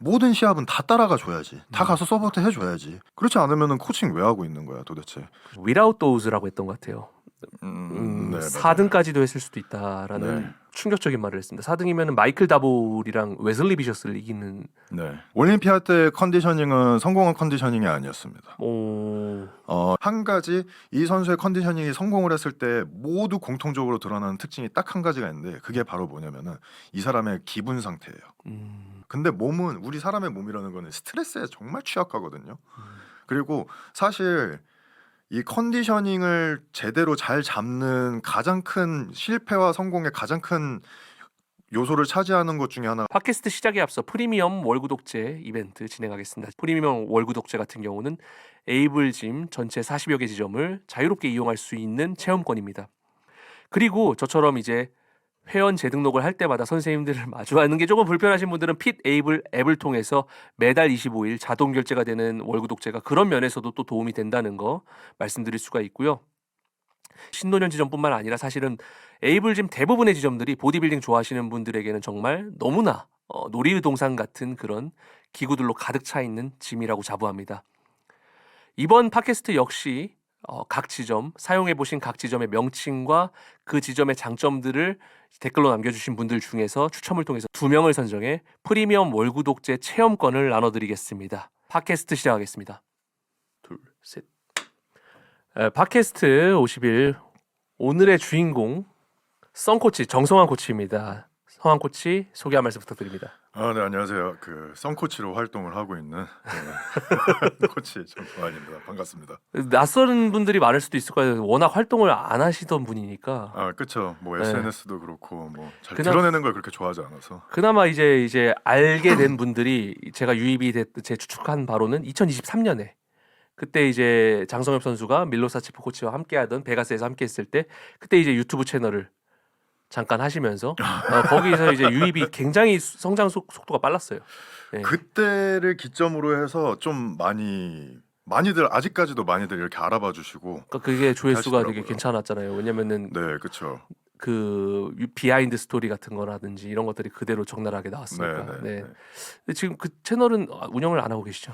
모든 시합은 다 따라가 줘야지. 다 가서 서포트 해줘야지. 그렇지 않으면은 코칭 왜 하고 있는 거야 도대체. Without Those라고 했던 것 같아요. 네, 맞아요. 4등까지도 했을 수도 있다라는 네. 충격적인 말을 했습니다. 4등이면 마이클 다볼이랑 웨슬리 비셔스를 이기는. 네. 올림피아 때 컨디셔닝은 성공한 컨디셔닝이 아니었습니다. 오, 한 가지 이 선수의 컨디셔닝이 성공을 했을 때 모두 공통적으로 드러나는 특징이 딱 한 가지가 있는데 그게 바로 뭐냐면은 이 사람의 기분 상태예요. 근데 몸은 우리 사람의 몸이라는 거는 스트레스에 정말 취약하거든요. 그리고 사실 이 컨디셔닝을 제대로 잘 잡는 가장 큰 실패와 성공의 가장 큰 요소를 차지하는 것 중에 하나. 팟캐스트 시작에 앞서 프리미엄 월 구독제 이벤트 진행하겠습니다. 프리미엄 월 구독제 같은 경우는 에이블짐 전체 40여 개 지점을 자유롭게 이용할 수 있는 체험권입니다. 그리고 저처럼 이제 회원 재등록을 할 때마다 선생님들을 마주하는 게 조금 불편하신 분들은 핏 에이블 앱을 통해서 매달 25일 자동 결제가 되는 월 구독제가 그런 면에서도 또 도움이 된다는 거 말씀드릴 수가 있고요. 신노년 지점뿐만 아니라 사실은 에이블짐 대부분의 지점들이 보디빌딩 좋아하시는 분들에게는 정말 너무나 놀이동산 같은 그런 기구들로 가득 차 있는 짐이라고 자부합니다. 이번 팟캐스트 역시 각 지점, 사용해보신 각 지점의 명칭과 그 지점의 장점들을 댓글로 남겨주신 분들 중에서 추첨을 통해서 2명을 선정해 프리미엄 월구독제 체험권을 나눠드리겠습니다. 팟캐스트 시작하겠습니다. 둘, 셋. 팟캐스트 50일 오늘의 주인공 썬코치 정성환 코치입니다. 성환 코치 소개 한 말씀 부탁드립니다. 네, 안녕하세요. 그 썬코치로 활동을 하고 있는 코치 정성환입니다. 반갑습니다. 낯선 분들이 많을 수도 있을 거예요. 워낙 활동을 안 하시던 분이니까. 그렇죠. 뭐 네. SNS도 그렇고 뭐 잘 그나- 드러내는 걸 그렇게 좋아하지 않아서. 그나마 이제 알게 된 분들이 제가 유입이 제 추측한 바로는 2023년에 그때 이제 장성엽 선수가 밀로사치프 코치와 함께하던 베가스에서 함께했을 때 그때 이제 유튜브 채널을 잠깐 하시면서 거기서 이제 유입이 굉장히 성장 속도가 빨랐어요. 네. 그때를 기점으로 해서 좀 많이들 아직까지도 많이들 이렇게 알아봐 주시고. 그러니까 그게 조회수가 되게 하시더라고요. 괜찮았잖아요. 왜냐면은 네, 그렇죠. 그 비하인드 스토리 같은 거라든지 이런 것들이 그대로 적나라하게 나왔으니까. 네, 네, 네. 네. 근데 지금 그 채널은 운영을 안 하고 계시죠?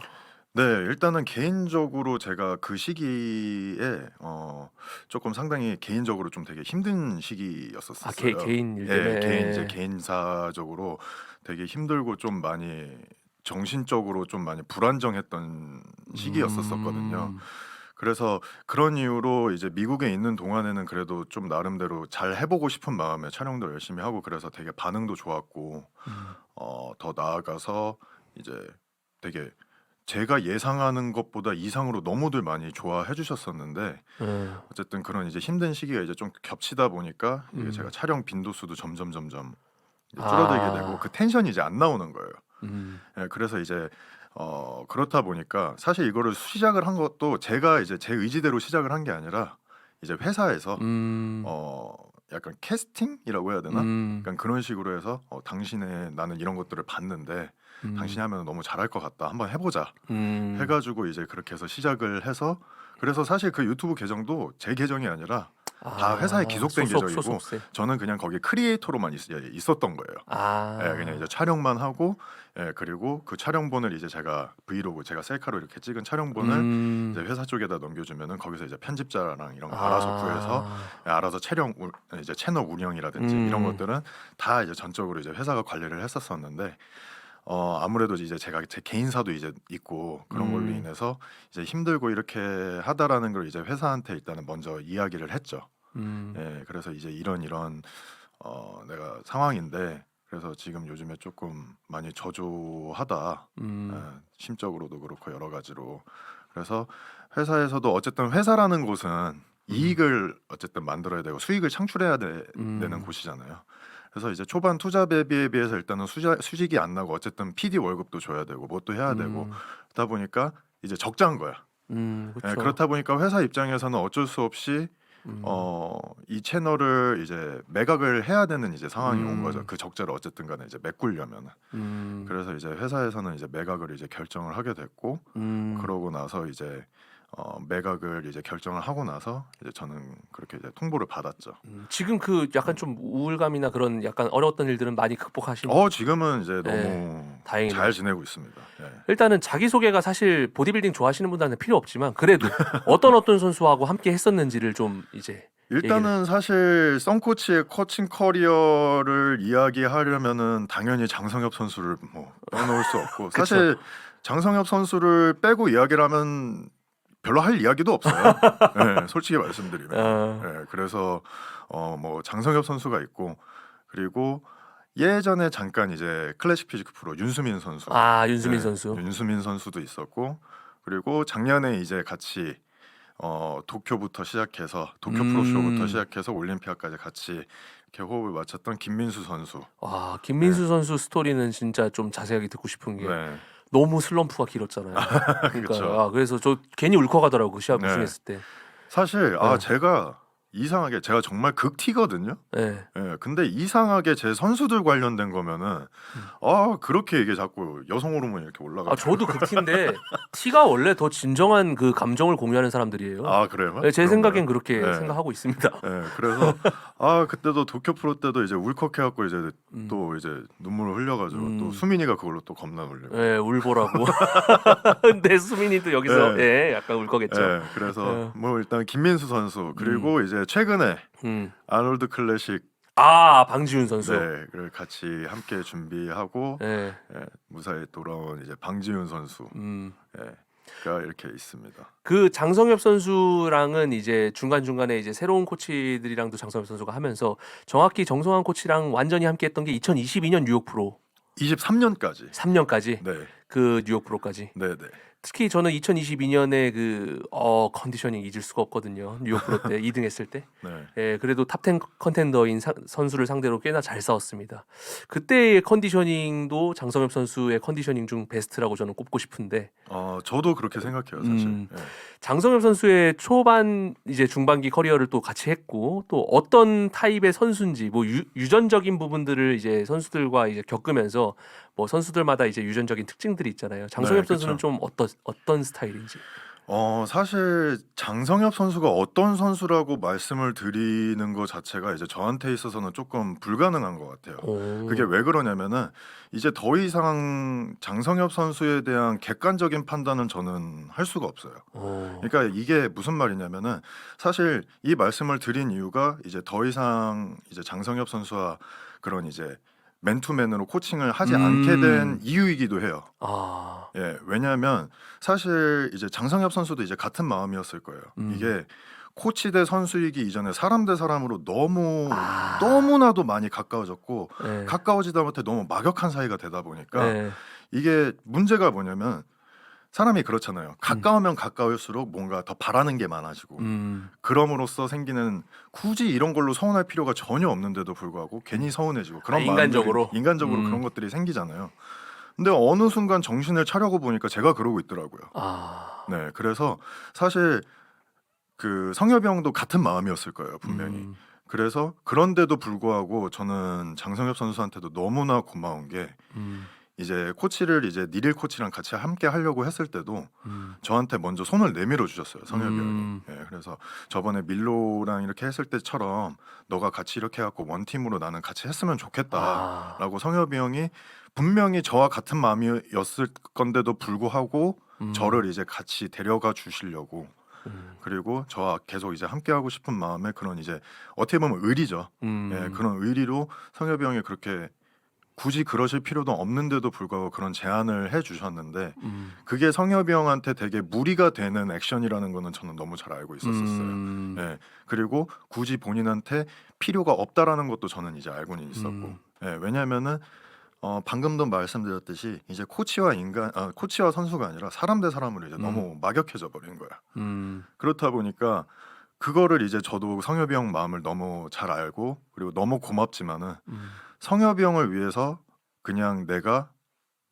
네, 일단은 개인적으로 제가 그 시기에 조금 상당히 개인적으로 좀 되게 힘든 시기였었어요. 개인 일 때문에. 이제 개인사적으로 되게 힘들고 좀 많이 정신적으로 좀 많이 불안정했던 시기였었거든요. 그래서 그런 이유로 이제 미국에 있는 동안에는 그래도 좀 나름대로 잘 해보고 싶은 마음에 촬영도 열심히 하고 그래서 되게 반응도 좋았고 더 나아가서 이제 되게 제가 예상하는 것보다 이상으로 너무들 많이 좋아해 주셨었는데 어쨌든 그런 이제 힘든 시기가 이제 좀 겹치다 보니까 이게 제가 촬영 빈도수도 점점 이제 줄어들게 되고 그 텐션이 이제 안 나오는 거예요. 예, 그래서 이제 그렇다 보니까 사실 이거를 시작을 한 것도 제가 이제 제 의지대로 시작을 한 게 아니라 이제 회사에서 약간 캐스팅이라고 해야 되나? 약간 그런 식으로 해서 당신의 나는 이런 것들을 봤는데 당신이 하면 너무 잘할 것 같다. 한번 해보자. 해가지고 이제 그렇게 해서 시작을 해서 그래서 사실 그 유튜브 계정도 제 계정이 아니라 다 회사에 기속된 계정이고 소속세. 저는 그냥 거기 크리에이터로만 있었던 거예요. 예, 그냥 이제 촬영만 하고 그리고 그 촬영본을 이제 제가 브이로그 제가 셀카로 이렇게 찍은 촬영본을 이제 회사 쪽에다 넘겨주면은 거기서 이제 편집자랑 이런 거 알아서 구해서 알아서 이제 채널 운영이라든지 이런 것들은 다 이제 전적으로 이제 회사가 관리를 했었었는데 아무래도 이제 제가 제 개인사도 이제 있고 그런 걸로 인해서 이제 힘들고 이렇게 하다라는 걸 이제 회사한테 일단은 먼저 이야기를 했죠. 예, 그래서 이제 이런 내가 상황인데 그래서 지금 요즘에 조금 많이 저조하다. 심적으로도 그렇고 여러 가지로. 그래서 회사에서도 어쨌든 회사라는 곳은 이익을 어쨌든 만들어야 되고 수익을 창출해야 되는 곳이잖아요. 그래서 이제 초반 투자 대비에 비해서 일단은 수익이 안 나고 어쨌든 PD 월급도 줘야 되고 뭐 또 해야 되고 그러다 보니까 이제 적자인 거야. 그렇죠. 예, 그렇다 보니까 회사 입장에서는 어쩔 수 없이 이 채널을 이제 매각을 해야 되는 이제 상황이 온 거죠. 그 적자를 어쨌든 간에 이제 메꾸려면은. 그래서 이제 회사에서는 이제 매각을 이제 결정을 하게 됐고 그러고 나서 이제 매각을 이제 결정을 하고 나서 이제 저는 그렇게 이제 통보를 받았죠. 지금 그 약간 좀 우울감이나 그런 약간 어려웠던 일들은 많이 극복하신. 지금은 이제 네, 너무 다행이네요. 잘 지내고 있습니다. 예. 일단은 자기 소개가 사실 보디빌딩 좋아하시는 분들한테 필요 없지만 그래도 어떤 선수하고 함께 했었는지를 좀 이제 일단은 사실 썬코치의 코칭 커리어를 이야기하려면은 당연히 장성엽 선수를 뭐 빼놓을 수 없고 그쵸. 사실 장성엽 선수를 빼고 이야기를 하면 별로 할 이야기도 없어요. 예, 솔직히 말씀드리면. 어, 예, 그래서 뭐 장성엽 선수가 있고 그리고 예전에 잠깐 이제 클래식 피지크 프로 윤수민 선수, 윤수민 예, 선수. 윤수민 선수도 있었고 그리고 작년에 이제 같이 도쿄부터 시작해서 도쿄 프로쇼부터 시작해서 올림피아까지 같이 이렇게 호흡을 맞췄던 김민수 선수. 와, 김민수 선수 스토리는 진짜 좀 자세하게 듣고 싶은 게 네, 너무 슬럼프가 길었잖아요. 그러니까 그쵸. 그래서 저 괜히 울컥하더라고 시합 네. 우승했을 때. 사실 네. 제가 이상하게 제가 정말 극티거든요. 네. 예, 근데 이상하게 제 선수들 관련된 거면은 그렇게 이게 자꾸 여성 호르몬이 이렇게 올라가. 저도 극티인데 티가 원래 더 진정한 그 감정을 공유하는 사람들이에요. 그래요? 네, 제 그런가요? 생각엔 그렇게 네. 생각하고 있습니다. 예, 그래서 그때도 도쿄 프로 때도 이제 울컥해갖고 이제 음. 또 이제 눈물을 흘려가지고 또 수민이가 그걸로 또 겁나 놀리고. 네, 울보라고. 근데 수민이도 여기서 네. 약간 울컥했죠. 예, 그래서 뭐 일단 김민수 선수 그리고 이제 최근에 아놀드 클래식 방지훈 선수. 를 같이 함께 준비하고 네. 무사히 돌아온 이제 방지훈 선수 가 이렇게 있습니다. 그 장성엽 선수랑은 이제 중간중간에 이제 새로운 코치들이랑도 장성엽 선수가 하면서 정확히 정성환 코치랑 완전히 함께 했던 게 2022년 뉴욕 프로 23년까지. 3년까지 네, 그 뉴욕 프로까지. 네, 네. 특히 저는 2022년에 그 컨디셔닝 잊을 수가 없거든요. 뉴욕 프로 때 2등 했을 때. 네. 그래도 탑10 컨텐더인 선수를 상대로 꽤나 잘 싸웠습니다. 그때의 컨디셔닝도 장성엽 선수의 컨디셔닝 중 베스트라고 저는 꼽고 싶은데 저도 그렇게 생각해요, 사실. 예. 장성엽 선수의 초반 이제 중반기 커리어를 또 같이 했고 또 어떤 타입의 선수인지 뭐 유전적인 부분들을 이제 선수들과 이제 겪으면서 뭐 선수들마다 이제 유전적인 특징들이 있잖아요. 장성엽 네, 선수는 그쵸. 좀 어떤 스타일인지. 사실 장성엽 선수가 어떤 선수라고 말씀을 드리는 것 자체가 이제 저한테 있어서는 조금 불가능한 것 같아요. 그게 왜 그러냐면은 이제 더 이상 장성엽 선수에 대한 객관적인 판단은 저는 할 수가 없어요. 그러니까 이게 무슨 말이냐면은 사실 이 말씀을 드린 이유가 이제 더 이상 이제 장성엽 선수와 그런 이제 맨투맨으로 코칭을 하지 않게 된 이유이기도 해요. 예, 왜냐하면 사실 이제 장성엽 선수도 이제 같은 마음이었을 거예요. 이게 코치 대 선수이기 이전에 사람 대 사람으로 너무나도 많이 가까워졌고 가까워지다 못해 너무 막역한 사이가 되다 보니까 이게 문제가 뭐냐면 사람이 그렇잖아요. 가까우면 가까울수록 뭔가 더 바라는 게 많아지고 그럼으로써 생기는 굳이 이런 걸로 서운할 필요가 전혀 없는데도 불구하고 괜히 서운해지고 그런 인간적으로? 인간적으로 그런 것들이 생기잖아요. 근데 어느 순간 정신을 차려고 보니까 제가 그러고 있더라고요. 네, 그래서 사실 그 성엽이 형도 같은 마음이었을 거예요, 분명히. 그래서 그런데도 불구하고 저는 장성엽 선수한테도 너무나 고마운 게 이제 코치를 이제 니릴 코치랑 같이 함께 하려고 했을 때도 저한테 먼저 손을 내밀어 주셨어요, 성엽이 형이. 그래서 저번에 밀로랑 이렇게 했을 때처럼 너가 같이 이렇게 해갖고 원팀으로 나는 같이 했으면 좋겠다라고 성엽이 형이 분명히 저와 같은 마음이었을 건데도 불구하고 저를 이제 같이 데려가 주시려고 그리고 저와 계속 이제 함께 하고 싶은 마음에 그런 이제 어떻게 보면 의리죠. 그런 의리로 성엽이 형이 그렇게 굳이 그러실 필요도 없는데도 불구하고 그런 제안을 해주셨는데 그게 성엽이 형한테 되게 무리가 되는 액션이라는 거는 저는 너무 잘 알고 있었어요. 그리고 굳이 본인한테 필요가 없다라는 것도 저는 이제 알고는 있었고 왜냐하면은 방금도 말씀드렸듯이 이제 코치와 선수가 아니라 사람 대 사람으로 이제 너무 막역해져 버린 거야. 그렇다 보니까 그거를 이제 저도 성엽이 형 마음을 너무 잘 알고 그리고 너무 고맙지만은 성엽이 형을 위해서 그냥 내가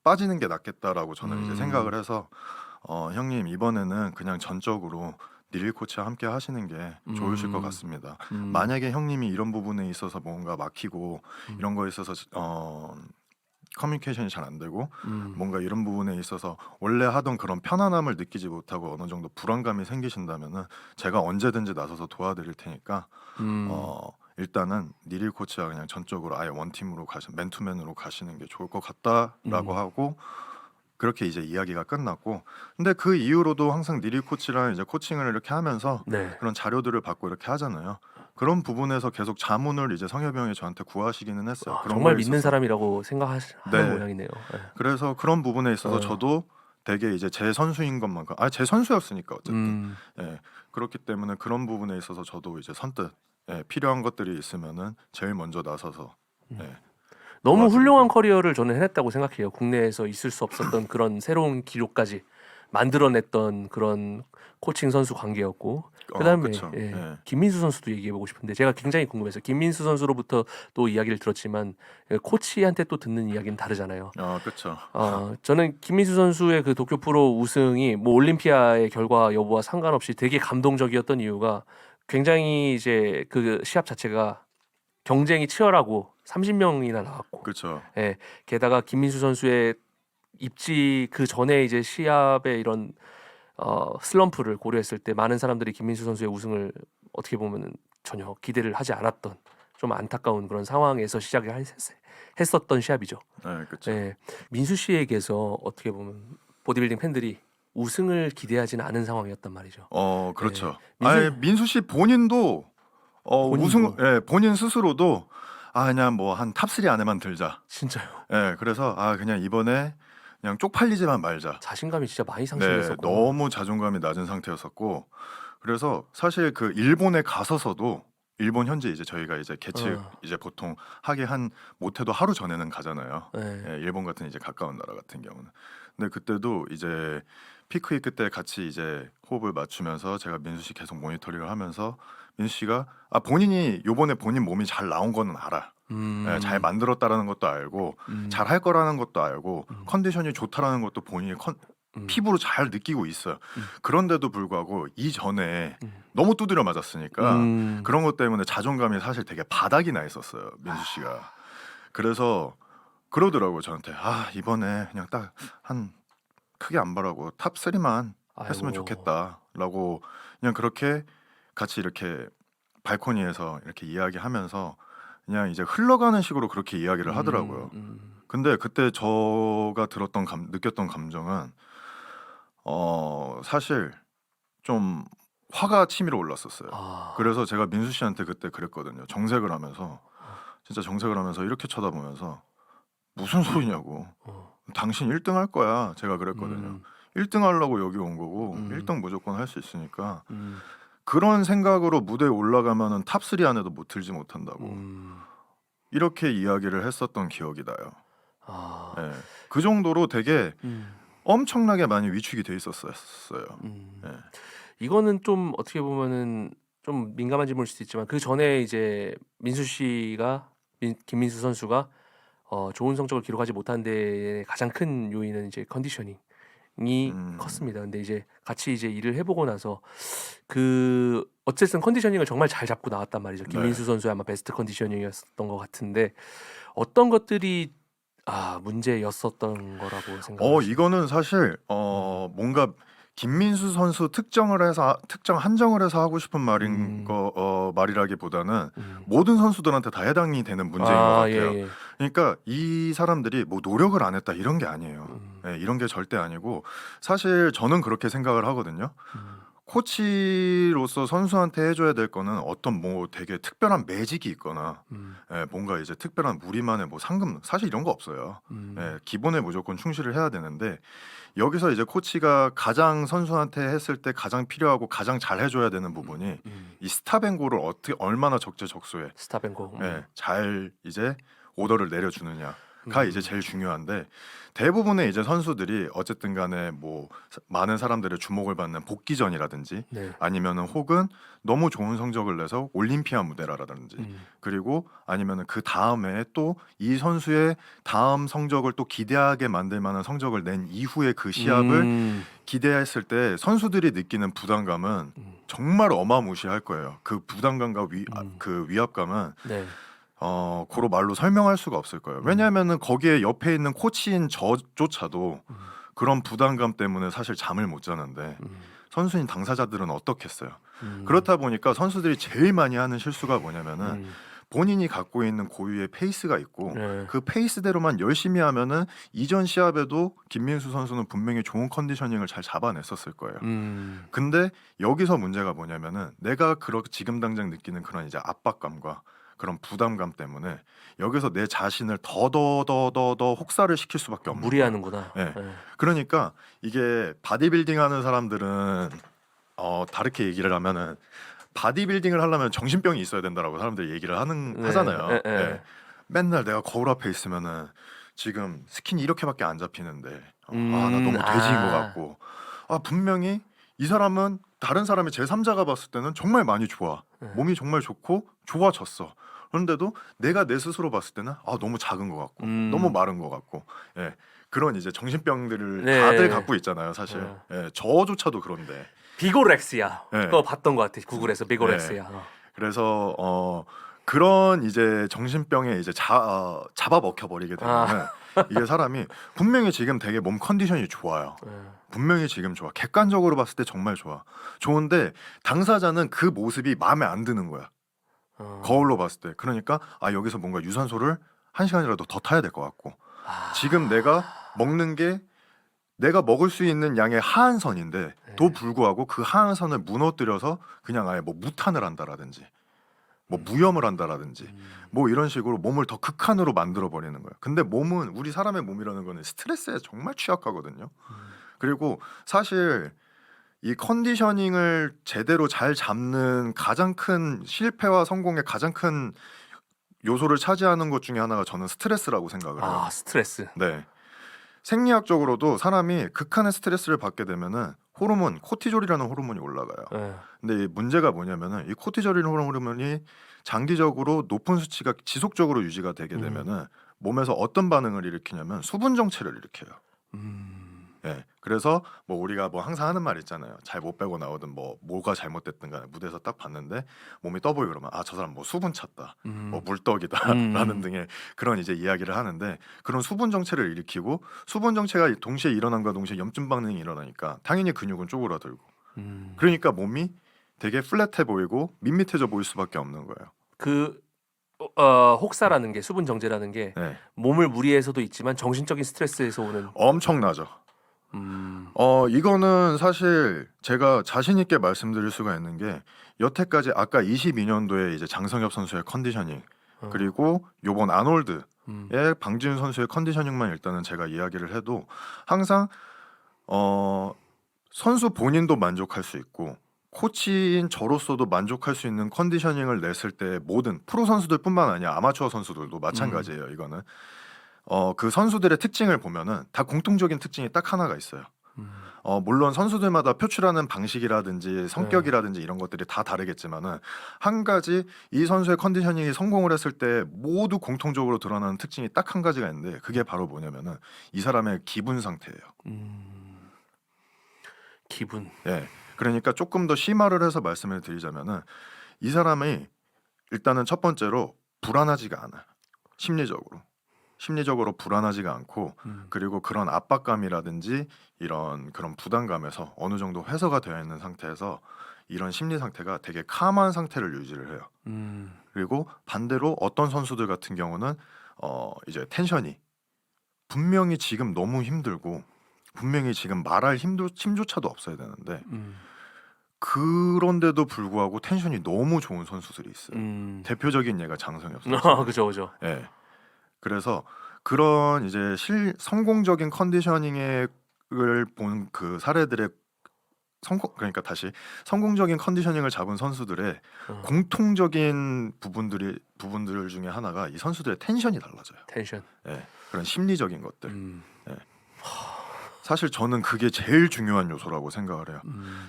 빠지는 게 낫겠다라고 저는 이제 생각을 해서 형님 이번에는 그냥 전적으로 니릴 코치와 함께 하시는 게 좋으실 것 같습니다. 만약에 형님이 이런 부분에 있어서 뭔가 막히고 이런 거에 있어서 커뮤니케이션이 잘 안 되고 음. 뭔가 이런 부분에 있어서 원래 하던 그런 편안함을 느끼지 못하고 어느 정도 불안감이 생기신다면은 제가 언제든지 나서서 도와드릴 테니까 음. 일단은 니릴 코치와 그냥 전적으로 아예 원팀으로 맨투맨으로 가시는 게 좋을 것 같다라고 음. 하고 그렇게 이제 이야기가 끝났고 근데 그 이후로도 항상 니릴 코치랑 이제 코칭을 이렇게 하면서 네. 그런 자료들을 받고 이렇게 하잖아요. 그런 부분에서 계속 자문을 이제 성엽이 형이 저한테 구하시기는 했어요. 그런 정말 거에 믿는 있어서 사람이라고 생각하는 네. 모양이네요. 예. 그래서 그런 부분에 있어서 어. 저도 되게 이제 제 선수인 것만큼 제 선수였으니까 어쨌든 음. 예 그렇기 때문에 그런 부분에 있어서 저도 이제 선뜻 필요한 것들이 있으면은 제일 먼저 나서서 예 너무 훌륭한 도와드리고 커리어를 저는 해냈다고 생각해요. 국내에서 있을 수 없었던 그런 새로운 기록까지 만들어냈던 그런 코칭 선수 관계였고 그다음에 그쵸 김민수 선수도 얘기해보고 싶은데 제가 굉장히 궁금해서 김민수 선수로부터 또 이야기를 들었지만 코치한테 또 듣는 이야기는 다르잖아요. 그쵸 저는 김민수 선수의 그 도쿄 프로 우승이 뭐 올림피아의 결과 여부와 상관없이 되게 감동적이었던 이유가 굉장히 이제 그 시합 자체가 경쟁이 치열하고 30명이나 나왔고 그쵸 예, 게다가 김민수 선수의 입지 그 전에 이제 시합의 이런 슬럼프를 고려했을 때 많은 사람들이 김민수 선수의 우승을 어떻게 보면은 전혀 기대를 하지 않았던 좀 안타까운 그런 상황에서 시작을 했었던 시합이죠. 그쵸 예, 민수 씨에게서 어떻게 보면 보디빌딩 팬들이 우승을 기대하지는 않은 상황이었단 말이죠. 예, 그렇죠 민수 민수 씨 본인도 우승 본인도 본인 스스로도 그냥 뭐 한 탑3 안에만 들자 진짜요. 그래서 그냥 이번에 그냥 쪽팔리지만 말자 자신감이 진짜 많이 네, 상실됐었구나. 너무 자존감이 낮은 상태였었고 그래서 사실 그 일본에 가서서도 일본 현지 이제 저희가 이제 계측 어, 이제 보통 하게 한 못해도 하루 전에는 가잖아요. 예. 일본 같은 이제 가까운 나라 같은 경우는. 근데 그때도 이제 피크이 그때 같이 이제 호흡을 맞추면서 제가 민수 씨 계속 모니터링을 하면서 민수 씨가 본인이 요번에 본인 몸이 잘 나온 거는 알아. 잘 음, 만들었다라는 것도 알고 음, 잘 할 거라는 것도 알고 음, 컨디션이 좋다라는 것도 본인이 음, 피부로 잘 느끼고 있어요. 음, 그런데도 불구하고 이전에 음, 너무 두드려 맞았으니까 음. 그런 것 때문에 자존감이 사실 되게 바닥이 나 있었어요. 민수 씨가. 그래서 그러더라고요 저한테. 이번에 그냥 딱 한 크게 안 바라고 탑 3만 했으면 아이고, 좋겠다라고 그냥 그렇게 같이 이렇게 발코니에서 이렇게 이야기하면서 그냥 이제 흘러가는 식으로 그렇게 이야기를 하더라고요. 근데 그때 저가 느꼈던 감정은 사실 좀 화가 치밀어 올랐었어요. 아, 그래서 제가 민수 씨한테 그때 그랬거든요. 정색을 하면서 진짜 정색을 하면서 이렇게 쳐다보면서 무슨 소리냐고. 어, 당신 1등 할 거야. 제가 그랬거든요. 음, 1등 하려고 여기 온 거고 음, 1등 무조건 할 수 있으니까 음, 그런 생각으로 무대에 올라가면은 탑3 안에도 못 들지 못한다고 음, 이렇게 이야기를 했었던 기억이 나요. 아, 그 정도로 되게 음, 엄청나게 많이 위축이 돼 있었어요. 음. 예. 이거는 좀 어떻게 보면은 좀 민감한 질문일 수도 있지만 그 전에 이제 민수 씨가 김민수 선수가 좋은 성적을 기록하지 못한 데의 가장 큰 요인은 이제 컨디셔닝이 음, 컸습니다. 근데 이제 같이 이제 일을 해보고 나서 그 어쨌든 컨디셔닝을 정말 잘 잡고 나왔단 말이죠. 네. 김민수 선수의 아마 베스트 컨디셔닝이었던 것 같은데 어떤 것들이 문제였었던 거라고 생각하시나요? 이거는 사실 음, 뭔가 김민수 선수 특정 한정을 해서 하고 싶은 음, 말이라기보다는 음. 모든 선수들한테 다 해당이 되는 문제인 것 예, 같아요. 예. 그러니까 이 사람들이 뭐 노력을 안 했다 이런 게 아니에요. 음, 이런 게 절대 아니고 사실 저는 그렇게 생각을 하거든요. 음, 코치로서 선수한테 해줘야 될 거는 어떤 뭐 되게 특별한 매직이 있거나 음, 뭔가 이제 특별한 우리만의 뭐 상금 사실 이런 거 없어요. 음, 기본에 무조건 충실을 해야 되는데 여기서 이제 코치가 가장 선수한테 했을 때 가장 필요하고 가장 잘 해줘야 되는 부분이 이 스탑앤고를 어떻게 얼마나 적재적소에 스탑앤고. 잘 이제 오더를 내려주느냐가 이제 음, 제일 중요한데 대부분의 이제 선수들이 어쨌든 간에 뭐 많은 사람들의 주목을 받는 복귀전이라든지 네. 아니면은 혹은 너무 좋은 성적을 내서 올림피아 무대라든지 음, 그리고 아니면은 그 다음에 또 이 선수의 다음 성적을 또 기대하게 만들 만한 성적을 낸 이후에 그 시합을 음, 기대했을 때 선수들이 느끼는 부담감은 음, 정말 어마무시할 거예요. 그 부담감과 음, 그 위압감은 네. 고로 말로 설명할 수가 없을 거예요. 왜냐하면은 거기에 옆에 있는 코치인 저조차도 음. 그런 부담감 때문에 사실 잠을 못 자는데 음. 선수인 당사자들은 어떻겠어요. 음. 그렇다 보니까 선수들이 제일 많이 하는 실수가 뭐냐면은 음. 본인이 갖고 있는 고유의 페이스가 있고 네. 그 페이스대로만 열심히 하면은 이전 시합에도 김민수 선수는 분명히 좋은 컨디셔닝을 잘 잡아냈었을 거예요. 근데 여기서 문제가 뭐냐면은 내가 지금 당장 느끼는 그런 이제 압박감과 그런 부담감 때문에 여기서 내 자신을 더더더더더 혹사를 시킬 수밖에 없는 거예요. 무리하는구나. 네. 네. 그러니까 이게 바디빌딩 하는 사람들은 다르게 얘기를 하면은 바디빌딩을 하려면 정신병이 있어야 된다라고 사람들이 얘기를 하잖아요. 네, 네. 예. 맨날 내가 거울 앞에 있으면은 지금 스킨이 이렇게밖에 안 잡히는데 나 너무 돼지인 것 같고 분명히 이 사람은 다른 사람이 제3자가 봤을 때는 정말 많이 좋아. 네. 몸이 정말 좋고 좋아졌어. 그런데도 내가 내 스스로 봤을 때는 너무 작은 것 같고 너무 마른 것 같고 그런 이제 정신병들을 네. 다들 갖고 있잖아요, 사실. 저조차도 그런데. 비고렉시아. 네. 그거 봤던 것 같아. 구글에서 비고렉시아. 그래서 그런 이제 정신병에 이제 잡아먹혀 버리게 되면은 이게 사람이 분명히 지금 되게 몸 컨디션이 좋아요. 분명히 지금 좋아. 객관적으로 봤을 때 정말 좋아. 좋은데 당사자는 그 모습이 마음에 안 드는 거야. 거울로 봤을 때. 그러니까 여기서 뭔가 유산소를 1시간이라도 더 타야 될 것 같고 지금 내가 먹는 게 내가 먹을 수 있는 양의 하한선인데 도 불구하고 그 하한선을 무너뜨려서 그냥 아예 뭐 무탄을 한다라든지 뭐 무염을 한다라든지 뭐 이런 식으로 몸을 더 극한으로 만들어 버리는 거예요. 근데 몸은 우리 사람의 몸이라는 거는 스트레스에 정말 취약하거든요. 그리고 사실 이 컨디셔닝을 제대로 잘 잡는 가장 큰 실패와 성공의 가장 큰 요소를 차지하는 것 중에 하나가 저는 스트레스라고 생각을 해요. 스트레스. 네. 생리학적으로도 사람이 극한의 스트레스를 받게 되면은 호르몬 코티졸이라는 호르몬이 올라가요. 근데 이 문제가 뭐냐면은 이 코티졸이라는 호르몬이 장기적으로 높은 수치가 지속적으로 유지가 되게 되면은 몸에서 어떤 반응을 일으키냐면 수분 정체를 일으켜요. 그래서 뭐 우리가 뭐 항상 하는 말 있잖아요. 잘 못 빼고 나오든 뭐가 잘못됐든 간에 무대에서 딱 봤는데 몸이 떠 보이고 그러면 저 사람 뭐 수분 찼다. 뭐 물떡이다라는 등의 그런 이제 이야기를 하는데 그런 수분 정체를 일으키고 수분 정체가 동시에 일어난과 동시에 염증 반응이 일어나니까 당연히 근육은 쪼그라들고 그러니까 몸이 되게 플랫해 보이고 밋밋해져 보일 수밖에 없는 거예요. 그 혹사라는 게 수분 정제라는 게 네. 몸을 무리해서도 있지만 정신적인 스트레스에서 오는 엄청나죠. 이거는 사실 제가 자신 있게 말씀드릴 수가 있는 게 여태까지 아까 22년도에 이제 장성엽 선수의 컨디셔닝 그리고 요번 아놀드의 방지훈 선수의 컨디셔닝만 일단은 제가 이야기를 해도 항상 선수 본인도 만족할 수 있고 코치인 저로서도 만족할 수 있는 컨디셔닝을 냈을 때 모든 프로 선수들뿐만 아니라 아마추어 선수들도 마찬가지예요. 이거는 그 선수들의 특징을 보면은 다 공통적인 특징이 딱 하나가 있어요. 물론 선수들마다 표출하는 방식이라든지 성격이라든지 이런 것들이 다 다르겠지만은 한 가지 이 선수의 컨디셔닝이 성공을 했을 때 모두 공통적으로 드러나는 특징이 딱 한 가지가 있는데 그게 바로 뭐냐면은 이 사람의 기분 상태예요. 기분. 그러니까 조금 더 심화를 해서 말씀을 드리자면은 이 사람이 일단은 첫 번째로 불안하지가 않아. 심리적으로 불안하지가 않고 그리고 그런 압박감이라든지 이런 그런 부담감에서 어느 정도 해소가 되어 있는 상태에서 이런 심리 상태가 되게 캄한 상태를 유지를 해요. 그리고 반대로 어떤 선수들 같은 경우는 이제 텐션이 분명히 지금 너무 힘들고 분명히 지금 말할 힘조차도 없어야 되는데 그런데도 불구하고 텐션이 너무 좋은 선수들이 있어요. 대표적인 예가 장성엽 선수. 그죠. 그래서 그런 이제 성공적인 컨디셔닝을 본 그 사례들의 그러니까 다시 성공적인 컨디셔닝을 잡은 선수들의 공통적인 부분들 중에 하나가 이 선수들의 텐션이 달라져요. 텐션. 그런 심리적인 것들. 사실 저는 그게 제일 중요한 요소라고 생각을 해요.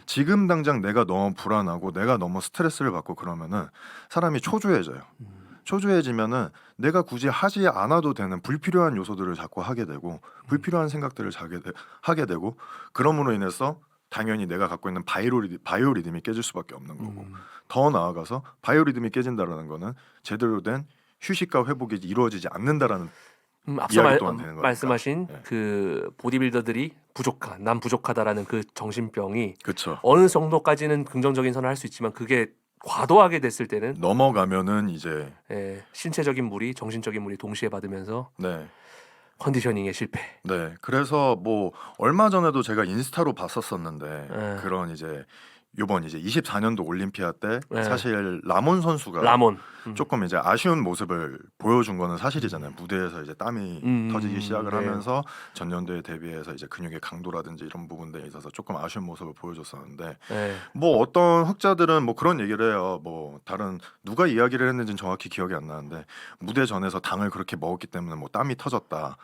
지금 당장 내가 너무 불안하고 내가 너무 스트레스를 받고 그러면은 사람이 초조해져요. 초조해지면은 내가 굳이 하지 않아도 되는 불필요한 요소들을 자꾸 하게 되고 불필요한 생각들을 하게 되고 그럼으로 인해서 당연히 내가 갖고 있는 바이오리듬이 깨질 수밖에 없는 거고 더 나아가서 바이오리듬이 깨진다라는 거는 제대로 된 휴식과 회복이 이루어지지 않는다라는 앞서 이야기 또한 되는 거니까. 말씀하신 네. 그 보디빌더들이 난 부족하다라는 그 정신병이 그렇죠. 어느 정도까지는 긍정적인 선을 할 수 있지만 그게 과도하게 됐을 때는 넘어가면은 이제 신체적인 무리, 정신적인 무리 동시에 받으면서 네. 컨디셔닝의 실패. 네. 그래서 뭐 얼마 전에도 제가 인스타로 봤었었는데 네. 그런 이제 요번 이제 24년도 올림피아 때 네. 사실 라몬 선수가 라몬. 조금 이제 아쉬운 모습을 보여준 거는 사실이잖아요. 무대에서 이제 땀이 터지기 시작을 네. 하면서 전년도에 대비해서 이제 근육의 강도라든지 이런 부분들에 있어서 조금 아쉬운 모습을 보여줬었는데 네. 뭐 어떤 흑자들은 뭐 그런 얘기를 해요. 뭐 다른 누가 이야기를 했는지는 정확히 기억이 안 나는데 무대 전에서 당을 그렇게 먹었기 때문에 뭐 땀이 터졌다.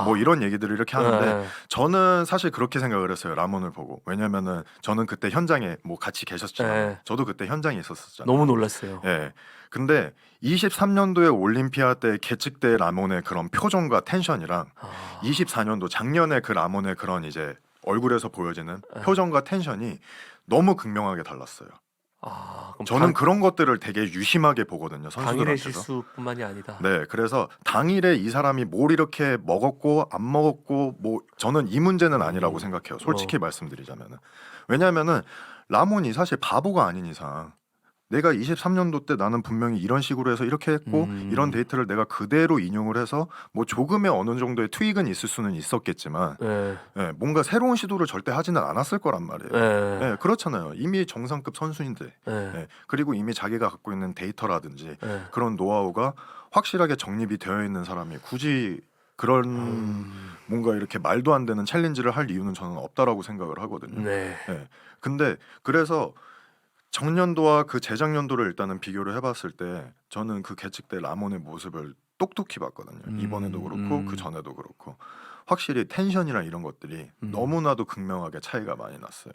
뭐 이런 얘기들을 이렇게 하는데 저는 사실 그렇게 생각을 했어요. 라몬을 보고. 왜냐면은 저는 그때 현장에 뭐 같이 계셨잖아요. 네. 저도 그때 현장에 있었었잖아요. 너무 놀랐어요. 예. 근데 23년도에 올림피아 때 계측대 라몬의 그런 표정과 텐션이랑 24년도 작년에 그 라몬의 그런 이제 얼굴에서 보여지는 표정과 텐션이 너무 극명하게 달랐어요. 그럼 저는 그런 것들을 되게 유심하게 보거든요. 당일의 선수들한테서. 실수뿐만이 아니다. 네, 그래서 당일에 이 사람이 뭘 이렇게 먹었고 안 먹었고 뭐 저는 이 문제는 아니라고 생각해요. 솔직히 말씀드리자면은 왜냐하면은 라몬이 사실 바보가 아닌 이상 내가 23년도 때 나는 분명히 이런 식으로 해서 이렇게 했고 이런 데이터를 내가 그대로 인용을 해서 뭐 조금의 어느 정도의 투익은 있을 수는 있었겠지만 예, 뭔가 새로운 시도를 절대 하지는 않았을 거란 말이에요. 예, 그렇잖아요. 이미 정상급 선수인데 예, 그리고 이미 자기가 갖고 있는 데이터라든지 그런 노하우가 확실하게 정립이 되어 있는 사람이 굳이 그런 뭔가 이렇게 말도 안 되는 챌린지를 할 이유는 저는 없다라고 생각을 하거든요. 네. 예, 근데 그래서 작년도와 그 재작년도를 일단은 비교를 해봤을 때 저는 그 계측대 라몬의 모습을 똑똑히 봤거든요. 이번에도 그렇고 그 전에도 그렇고 확실히 텐션이랑 이런 것들이 너무나도 극명하게 차이가 많이 났어요.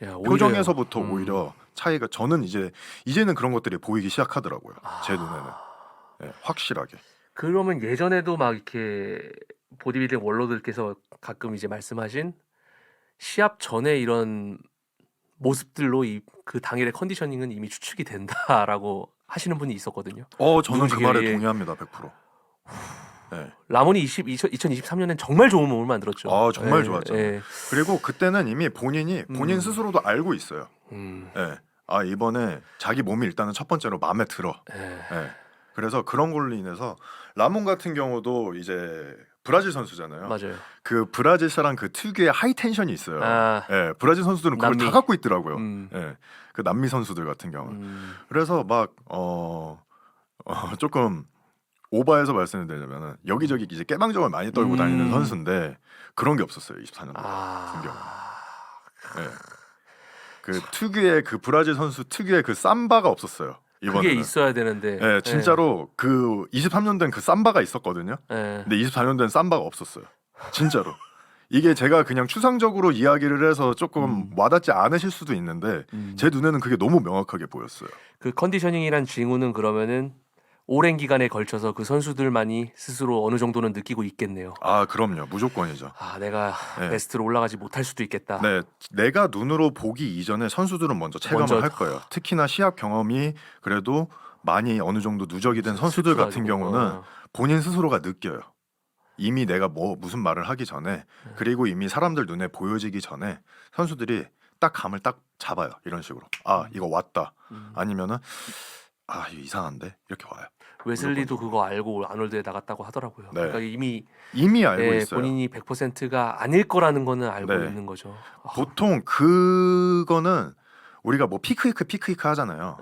야, 표정에서부터 오히려 차이가 저는 이제는 그런 것들이 보이기 시작하더라고요. 제 눈에는 네, 확실하게. 그러면 예전에도 막 이렇게 보디빌딩 원로들께서 가끔 이제 말씀하신 시합 전에 이런 모습들로 그 당일의 컨디셔닝은 이미 추측이 된다라고 하시는 분이 있었거든요. 저는 그 말에 동의합니다. 100%. 네. 라몬이 2023년엔 정말 좋은 몸을 만들었죠. 정말 좋았잖아요. 그리고 그때는 이미 본인 스스로도 알고 있어요. 이번에 자기 몸이 일단은 첫 번째로 마음에 들어. 그래서 그런 걸로 인해서 라몬 같은 경우도 이제 브라질 선수잖아요. 맞아요. 그 브라질 사람 그 특유의 하이 텐션이 있어요. 브라질 선수들은 그걸 다 갖고 있더라고요. 그 남미 선수들 같은 경우는. 그래서 막 조금 오바해서 말씀을 드리자면은 여기저기 이제 깨방정을 많이 떨고 다니는 선수인데 그런 게 없었어요. 24년도 같은 경우. 그 특유의 그 브라질 선수 특유의 그 삼바가 없었어요. 이번에는. 그게 있어야 되는데. 네, 진짜로 그 23년도엔 그 삼바가 있었거든요. 근데 24년도엔 삼바가 없었어요. 진짜로. 이게 제가 그냥 추상적으로 이야기를 해서 조금 와닿지 않으실 수도 있는데 제 눈에는 그게 너무 명확하게 보였어요. 그 컨디셔닝이란 징후는 그러면은 오랜 기간에 걸쳐서 그 선수들만이 스스로 어느 정도는 느끼고 있겠네요. 그럼요. 무조건이죠. 내가 베스트로 올라가지 못할 수도 있겠다. 네, 내가 눈으로 보기 이전에 선수들은 먼저 체감을 할 거예요. 특히나 시합 경험이 그래도 많이 어느 정도 누적이 된 선수들 같은 경우는 본인 스스로가 느껴요. 이미 내가 무슨 말을 하기 전에 그리고 이미 사람들 눈에 보여지기 전에 선수들이 딱 감을 딱 잡아요. 이런 식으로. 이거 왔다. 아니면은 이거 이상한데 이렇게 와요. 웨슬리도 그거 알고 아놀드에 나갔다고 하더라고요. 그러니까 이미 알고 있어요. 본인이 100%가 아닐 거라는 거는 알고 있는 거죠. 보통 그거는 우리가 뭐 피크위크 하잖아요.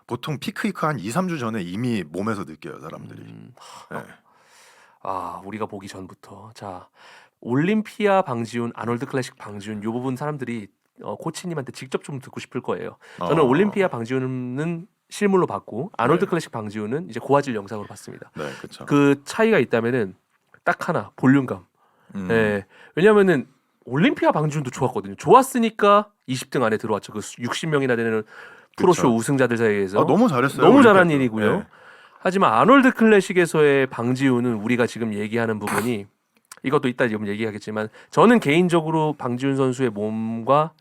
보통 피크위크 한 2, 3주 전에 이미 몸에서 느껴요, 사람들이. 우리가 보기 전부터. 자, 올림피아 방지훈, 아놀드 클래식 방지훈 이 부분 사람들이 코치님한테 직접 좀 듣고 싶을 거예요. 저는 올림피아 방지훈은 실물로 봤고 아놀드 클래식 방지훈은 이제 고화질 영상으로 봤습니다. 네, 그렇죠. 그 차이가 있다면은 딱 하나 볼륨감. 왜냐하면은 올림피아 방지훈도 좋았거든요. 좋았으니까 20등 안에 들어왔죠. 그 60명이나 되는 프로쇼 그쵸. 우승자들 사이에서 너무 잘했어요. 너무 잘한 올림피아도. 일이고요. 하지만 아놀드 클래식에서의 방지훈은 우리가 지금 얘기하는 부분이 이것도 이따 지금 얘기하겠지만 저는 개인적으로 방지훈 선수의 몸과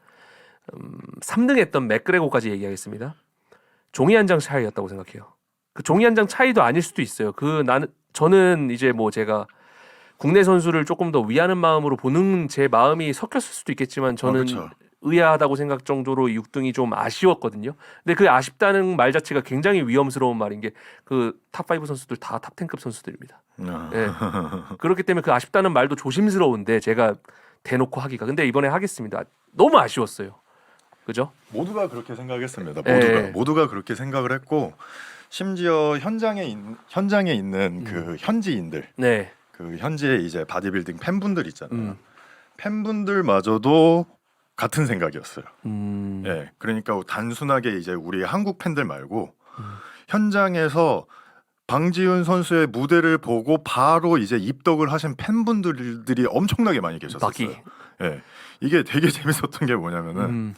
3등했던 맥그레고까지 얘기하겠습니다. 종이 한 장 차이였다고 생각해요. 그 종이 한 장 차이도 아닐 수도 있어요. 저는 이제 뭐 제가 국내 선수를 조금 더 위하는 마음으로 보는 제 마음이 섞였을 수도 있겠지만 저는 그쵸. 의아하다고 생각 정도로 6등이 좀 아쉬웠거든요. 근데 그 아쉽다는 말 자체가 굉장히 위험스러운 말인 게 그 탑5 선수들 다 탑10급 선수들입니다. 예. 그렇기 때문에 그 아쉽다는 말도 조심스러운데 제가 대놓고 하기가. 근데 이번에 하겠습니다. 너무 아쉬웠어요. 그죠? 모두가 그렇게 생각했습니다. 예. 모두가 그렇게 생각을 했고 심지어 현장에 있는 그 현지인들, 네. 그 현지의 이제 바디빌딩 팬분들 있잖아요. 음. 팬분들마저도 같은 생각이었어요. 음. 예, 그러니까 단순하게 이제 우리 한국 팬들 말고 음. 현장에서 방지훈 선수의 무대를 보고 바로 이제 입덕을 하신 팬분들이 엄청나게 많이 계셨어요. 바퀴. 예, 이게 되게 재밌었던 게 뭐냐면은 음.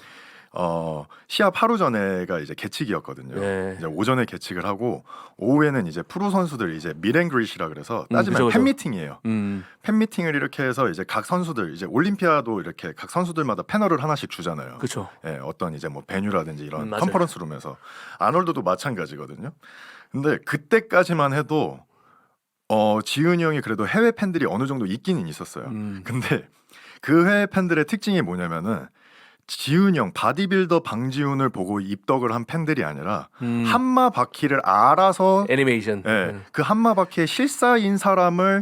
시합 하루 전에가 이제 개측이었거든요. 네. 이제 오전에 개측을 하고 오후에는 이제 프로 선수들 이제 미랭그릿이라 그래서 따지면 그죠. 팬미팅이에요. 팬미팅을 이렇게 해서 이제 각 선수들 이제 올림피아도 이렇게 각 선수들마다 패널을 하나씩 주잖아요. 그렇죠. 예, 어떤 이제 뭐 베뉴라든지 이런 맞아요. 컨퍼런스 룸에서 아놀드도 마찬가지거든요. 근데 그때까지만 해도 지훈이 형이 그래도 해외 팬들이 어느 정도 있기는 있었어요. 근데 그 해외 팬들의 특징이 뭐냐면은 지훈이 형 바디빌더 방지훈을 보고 입덕을 한 팬들이 아니라 한마 바퀴를 알아서 애니메이션. 예, 그 한마 바퀴의 실사인 사람을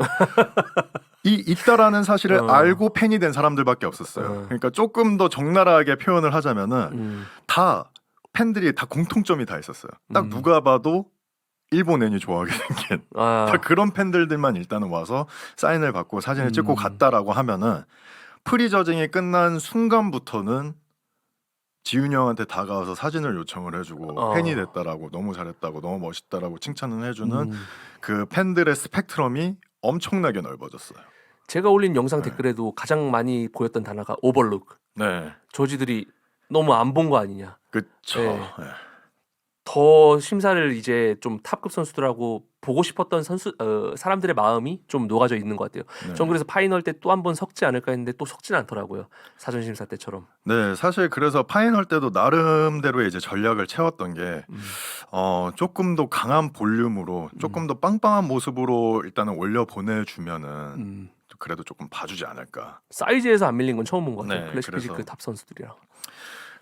있다라는 사실을 알고 팬이 된 사람들밖에 없었어요. 그러니까 조금 더 적나라하게 표현을 하자면은 다 팬들이 다 공통점이 다 있었어요. 딱 누가 봐도 일본 애니 좋아하게 생긴 다 그런 팬들만 일단은 와서 사인을 받고 사진을 찍고 갔다라고 하면은 프리저징이 끝난 순간부터는 지훈이 형한테 다가와서 사진을 요청을 해주고 팬이 됐다라고 너무 잘했다고 너무 멋있다라고 칭찬을 해주는 그 팬들의 스펙트럼이 엄청나게 넓어졌어요. 제가 올린 영상 댓글에도 가장 많이 보였던 단어가 오버룩. 네, 조지들이 너무 안 본 거 아니냐. 그쵸. 네. 네. 더 심사를 이제 좀 탑급 선수들하고 보고 싶었던 사람들의 마음이 좀 녹아져 있는 것 같아요. 네. 전 그래서 파이널 때 또 한 번 섞지 않을까 했는데 또 섞진 않더라고요. 사전 심사 때처럼. 네, 사실 그래서 파이널 때도 나름대로 이제 전략을 채웠던 게 조금 더 강한 볼륨으로 조금 더 빵빵한 모습으로 일단은 올려 보내주면은 그래도 조금 봐주지 않을까. 사이즈에서 안 밀린 건 처음 본 것 같아요. 네, 클래식 그래서- 피지크 탑 선수들이랑.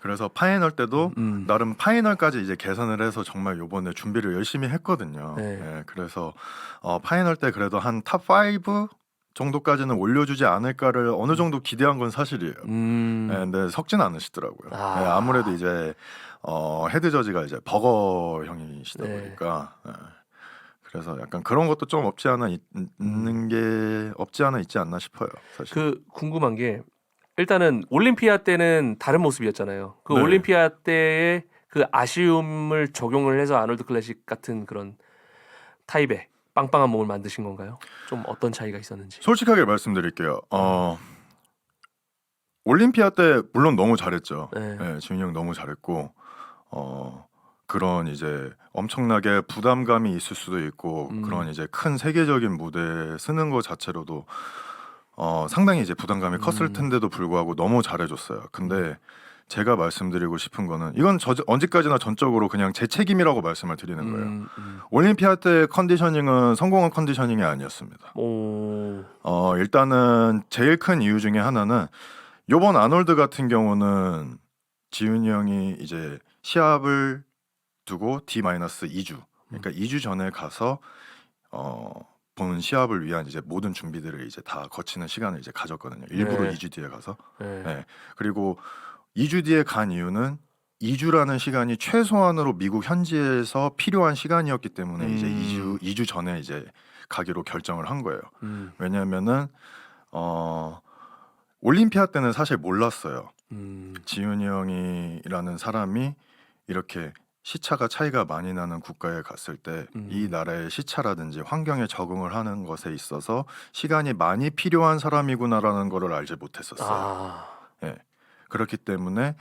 그래서 파이널 때도 나름 파이널까지 이제 계산을 해서 정말 요번에 준비를 열심히 했거든요. 네. 네, 그래서 파이널 때 그래도 한 탑 5 정도까지는 올려주지 않을까를 어느 정도 기대한 건 사실이에요. 네, 근데 섞진 않으시더라고요. 아. 네, 아무래도 이제 헤드 저지가 이제 버거 형이시다 네. 보니까 그래서 약간 그런 것도 좀 없지 않아 있는 게 없지 않아 있지 않나 싶어요. 사실. 그 궁금한 게 일단은 올림피아 때는 다른 모습이었잖아요. 그 네. 올림피아 때의 그 아쉬움을 적용을 해서 아놀드 클래식 같은 그런 타입의 빵빵한 몸을 만드신 건가요? 좀 어떤 차이가 있었는지. 솔직하게 말씀드릴게요. 올림피아 때 물론 너무 잘했죠. 네. 네, 지훈이 형 너무 잘했고 그런 이제 엄청나게 부담감이 있을 수도 있고 그런 이제 큰 세계적인 무대에 쓰는 것 자체로도 상당히 이제 부담감이 컸을 텐데도 불구하고 너무 잘해줬어요. 근데 제가 말씀드리고 싶은 거는 이건 언제까지나 전적으로 그냥 제 책임이라고 말씀을 드리는 거예요. 올림피아 때 컨디셔닝은 성공한 컨디셔닝이 아니었습니다. 오. 일단은 제일 큰 이유 중에 하나는 요번 아놀드 같은 경우는 지훈이 형이 이제 시합을 두고 D-2주 그러니까 2주 전에 가서 본 시합을 위한 이제 모든 준비들을 이제 다 거치는 시간을 이제 가졌거든요. 일부러 네. 2주 뒤에 가서. 네. 네. 그리고 2주 뒤에 간 이유는 2주라는 시간이 최소한으로 미국 현지에서 필요한 시간이었기 때문에 이제 2주 전에 이제 가기로 결정을 한 거예요. 왜냐면은 올림피아 때는 사실 몰랐어요. 지훈이 형이라는 사람이 이렇게 시차가 차이가 많이 나는 국가에 갔을 때 이 나라의 시차라든지 환경에 적응을 하는 것에 있어서 시간이 많이 필요한 사람이구나라는 거를 알지 못했었어요. 아. 예. 그렇기 때문에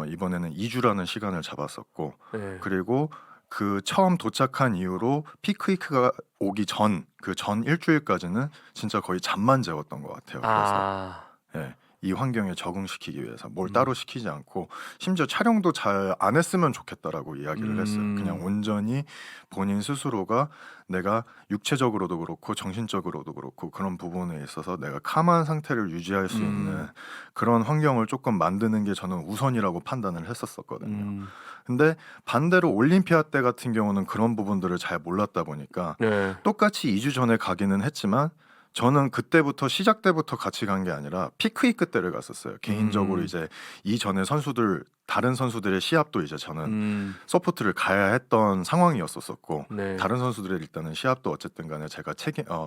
이번에는 2주라는 시간을 잡았었고 네. 그리고 그 처음 도착한 이후로 피크위크가 오기 전 그 전 일주일까지는 진짜 거의 잠만 재웠던 것 같아요. 그래서 아. 예. 이 환경에 적응시키기 위해서 뭘 음. 따로 시키지 않고 심지어 촬영도 잘 안 했으면 좋겠다라고 이야기를 했어요. 그냥 온전히 본인 스스로가 내가 육체적으로도 그렇고 정신적으로도 그렇고 그런 부분에 있어서 내가 캄한 상태를 유지할 수 있는 그런 환경을 조금 만드는 게 저는 우선이라고 판단을 했었거든요. 근데 반대로 올림피아 때 같은 경우는 그런 부분들을 잘 몰랐다 보니까 네. 똑같이 2주 전에 가기는 했지만 저는 그때부터 시작 때부터 같이 간 게 아니라 피크위크 때를 갔었어요. 개인적으로 이제 이전에 선수들 다른 선수들의 시합도 이제 저는 서포트를 가야 했던 상황이었었고 네. 다른 선수들의 일단은 시합도 어쨌든 간에 제가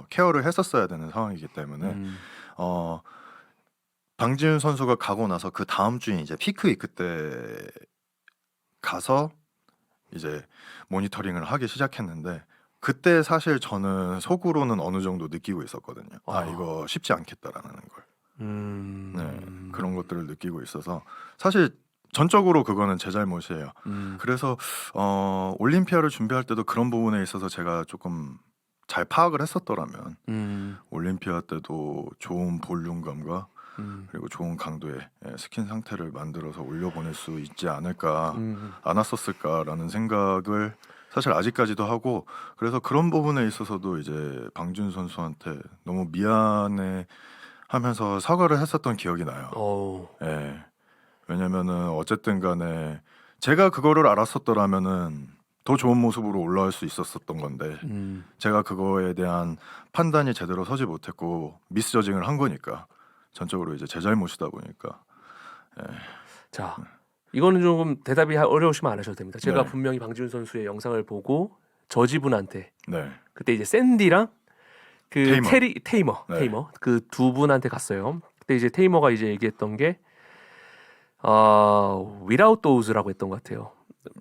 케어를 했었어야 되는 상황이기 때문에 어 방지훈 선수가 가고 나서 그 다음 주에 이제 피크위크 때 가서 이제 모니터링을 하기 시작했는데 그때 사실 저는 속으로는 어느 정도 느끼고 있었거든요. 아 이거 쉽지 않겠다라는 걸. 네, 그런 것들을 느끼고 있어서 사실 전적으로 그거는 제 잘못이에요. 그래서 올림피아를 준비할 때도 그런 부분에 있어서 제가 조금 잘 파악을 했었더라면 올림피아 때도 좋은 볼륨감과 그리고 좋은 강도의 스킨 상태를 만들어서 올려보낼 수 있지 않았었을까라는 생각을 사실 아직까지도 하고 그래서 그런 부분에 있어서도 이제 방준 선수한테 너무 미안해 하면서 사과를 했었던 기억이 나요. 예. 왜냐면은 어쨌든 간에 제가 그거를 알았었더라면은 더 좋은 모습으로 올라올 수 있었었던 건데 제가 그거에 대한 판단이 제대로 서지 못했고 미스저징을 한 거니까 전적으로 이제 제 잘못이다 보니까 자, 이거는 조금 대답이 어려우시면 안 하셔도 됩니다. 제가 네. 분명히 방지훈 선수의 영상을 보고 저지분한테 네. 그때 이제 샌디랑 그 테이머 네. 그 두 분한테 갔어요. 그때 이제 테이머가 이제 얘기했던 게 without those라고 했던 것 같아요.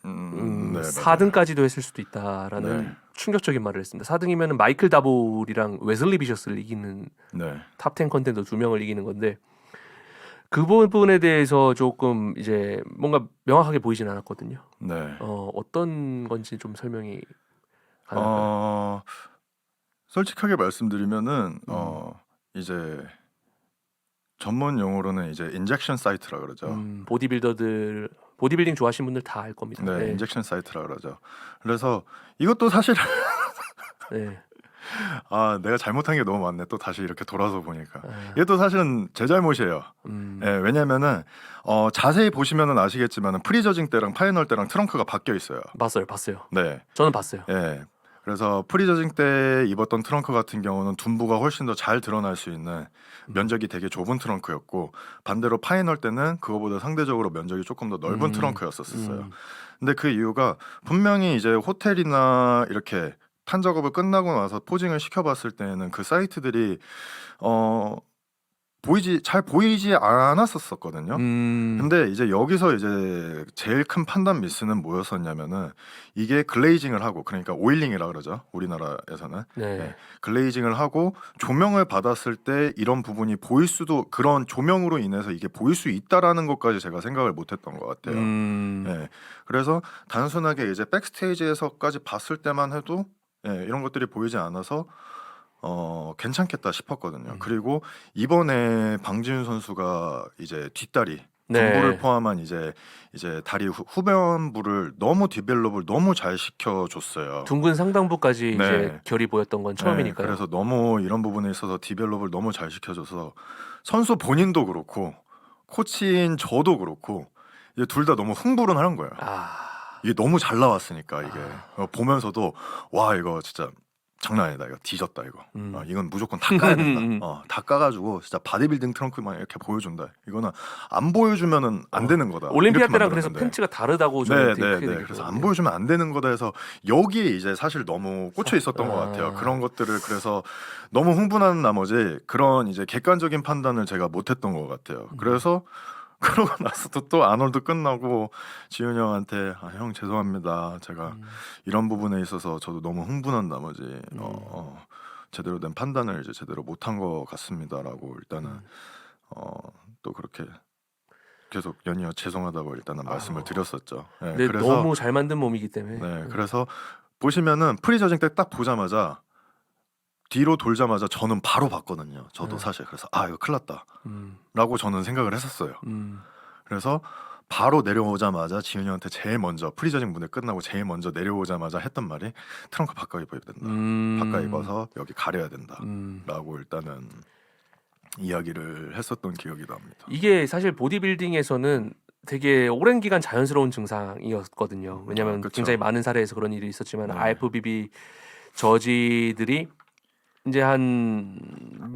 네, 4등까지도 했을 수도 있다라는 네. 충격적인 말을 했습니다. 4등이면 마이클 다볼이랑 웨슬리 비셔스를 이기는 네. 탑10 컨텐더 2명을 이기는 건데 그 부분에 대해서 조금 이제 뭔가 명확하게 보이진 않았거든요. 네. 어떤 건지 좀 설명이 가능할까요? 솔직하게 말씀드리면은 이제 전문 용어로는 이제 인젝션 사이트라 그러죠. 보디빌딩 좋아하시는 분들 다 알 겁니다. 네, 네. 인젝션 사이트라 그러죠. 그래서 이것도 사실 네. 내가 잘못한 게 너무 많네. 또 다시 이렇게 돌아서 보니까 아, 이게 또 사실은 제 잘못이에요. 예, 왜냐면은 자세히 보시면은 아시겠지만은 프리저징 때랑 파이널 때랑 트렁크가 바뀌어 있어요. 봤어요. 네, 저는 봤어요. 예. 그래서 프리저징 때 입었던 트렁크 같은 경우는 둔부가 훨씬 더 잘 드러날 수 있는 면적이 되게 좁은 트렁크였고 반대로 파이널 때는 그거보다 상대적으로 면적이 조금 더 넓은 트렁크였었어요. 근데 그 이유가 분명히 이제 호텔이나 이렇게 탄 작업을 끝나고 나서 포징을 시켜봤을 때는 그 사이트들이 잘 보이지 않았었거든요. 근데 이제 여기서 이제 제일 큰 판단 미스는 뭐였었냐면은 이게 글레이징을 하고 그러니까 오일링이라 그러죠. 우리나라에서는 네. 글레이징을 하고 조명을 받았을 때 이런 부분이 보일 수도 그런 조명으로 인해서 이게 보일 수 있다라는 것까지 제가 생각을 못했던 것 같아요. 예. 그래서 단순하게 이제 백스테이지에서까지 봤을 때만 해도 이런 것들이 보이지 않아서 괜찮겠다 싶었거든요. 그리고 이번에 방지훈 선수가 이제 뒷다리 둔부를 포함한 이제 다리 후변부를 너무 디벨롭을 너무 잘 시켜줬어요. 둥근 상당부까지 네. 이제 결이 보였던 건 처음이니까요. 그래서 너무 이런 부분에 있어서 디벨롭을 너무 잘 시켜줘서 선수 본인도 그렇고 코치인 저도 그렇고 이제 둘 다 너무 흥분을 거예요. 이게 너무 잘 나왔으니까 이게 보면서도 와 이거 진짜 장난 아니다. 이거 뒤졌다 이거. 이건 무조건 다 까야 된다. 다 까가지고 진짜 바디빌딩 트렁크만 이렇게 보여준다. 이거는 안 보여주면은 안 되는 거다. 올림피아 이렇게 때랑 그래서 만들었는데. 팬츠가 다르다고 네, 저는 되게 네, 네. 그래서 안 보여주면 안 되는 거다 해서 여기에 이제 사실 너무 꽂혀 있었던 것 같아요. 그런 것들을 그래서 너무 흥분한 나머지 그런 이제 객관적인 판단을 제가 못했던 것 같아요. 그래서 그러고 나서도 또 아놀드 끝나고 지훈이 형한테 형 죄송합니다. 제가 이런 부분에 있어서 저도 너무 흥분한 나머지 제대로 된 판단을 이제 제대로 못한 것 같습니다라고 일단은 또 그렇게 계속 연이어 죄송하다고 일단은 말씀을 드렸었죠. 네, 근데 그래서 너무 잘 만든 몸이기 때문에. 네, 그래서 보시면은 프리저징 때 딱 보자마자 뒤로 돌자마자 저는 바로 봤거든요. 저도 네. 사실 그래서 아 이거 큰일 났다 음. 라고 저는 생각을 했었어요. 음. 그래서 바로 내려오자마자 지훈이 형한테 제일 먼저 프리저징 무대 끝나고 제일 먼저 내려오자마자 했던 말이 트렁크 바꿔 입어야 된다. 바꿔 입어서 여기 가려야 된다 라고 일단은 이야기를 했었던 기억이 납니다. 이게 사실 보디빌딩에서는 되게 오랜 기간 자연스러운 증상이었거든요. 왜냐하면 그쵸. 굉장히 많은 사례에서 그런 일이 있었지만 네. IFBB 저지들이 이제 한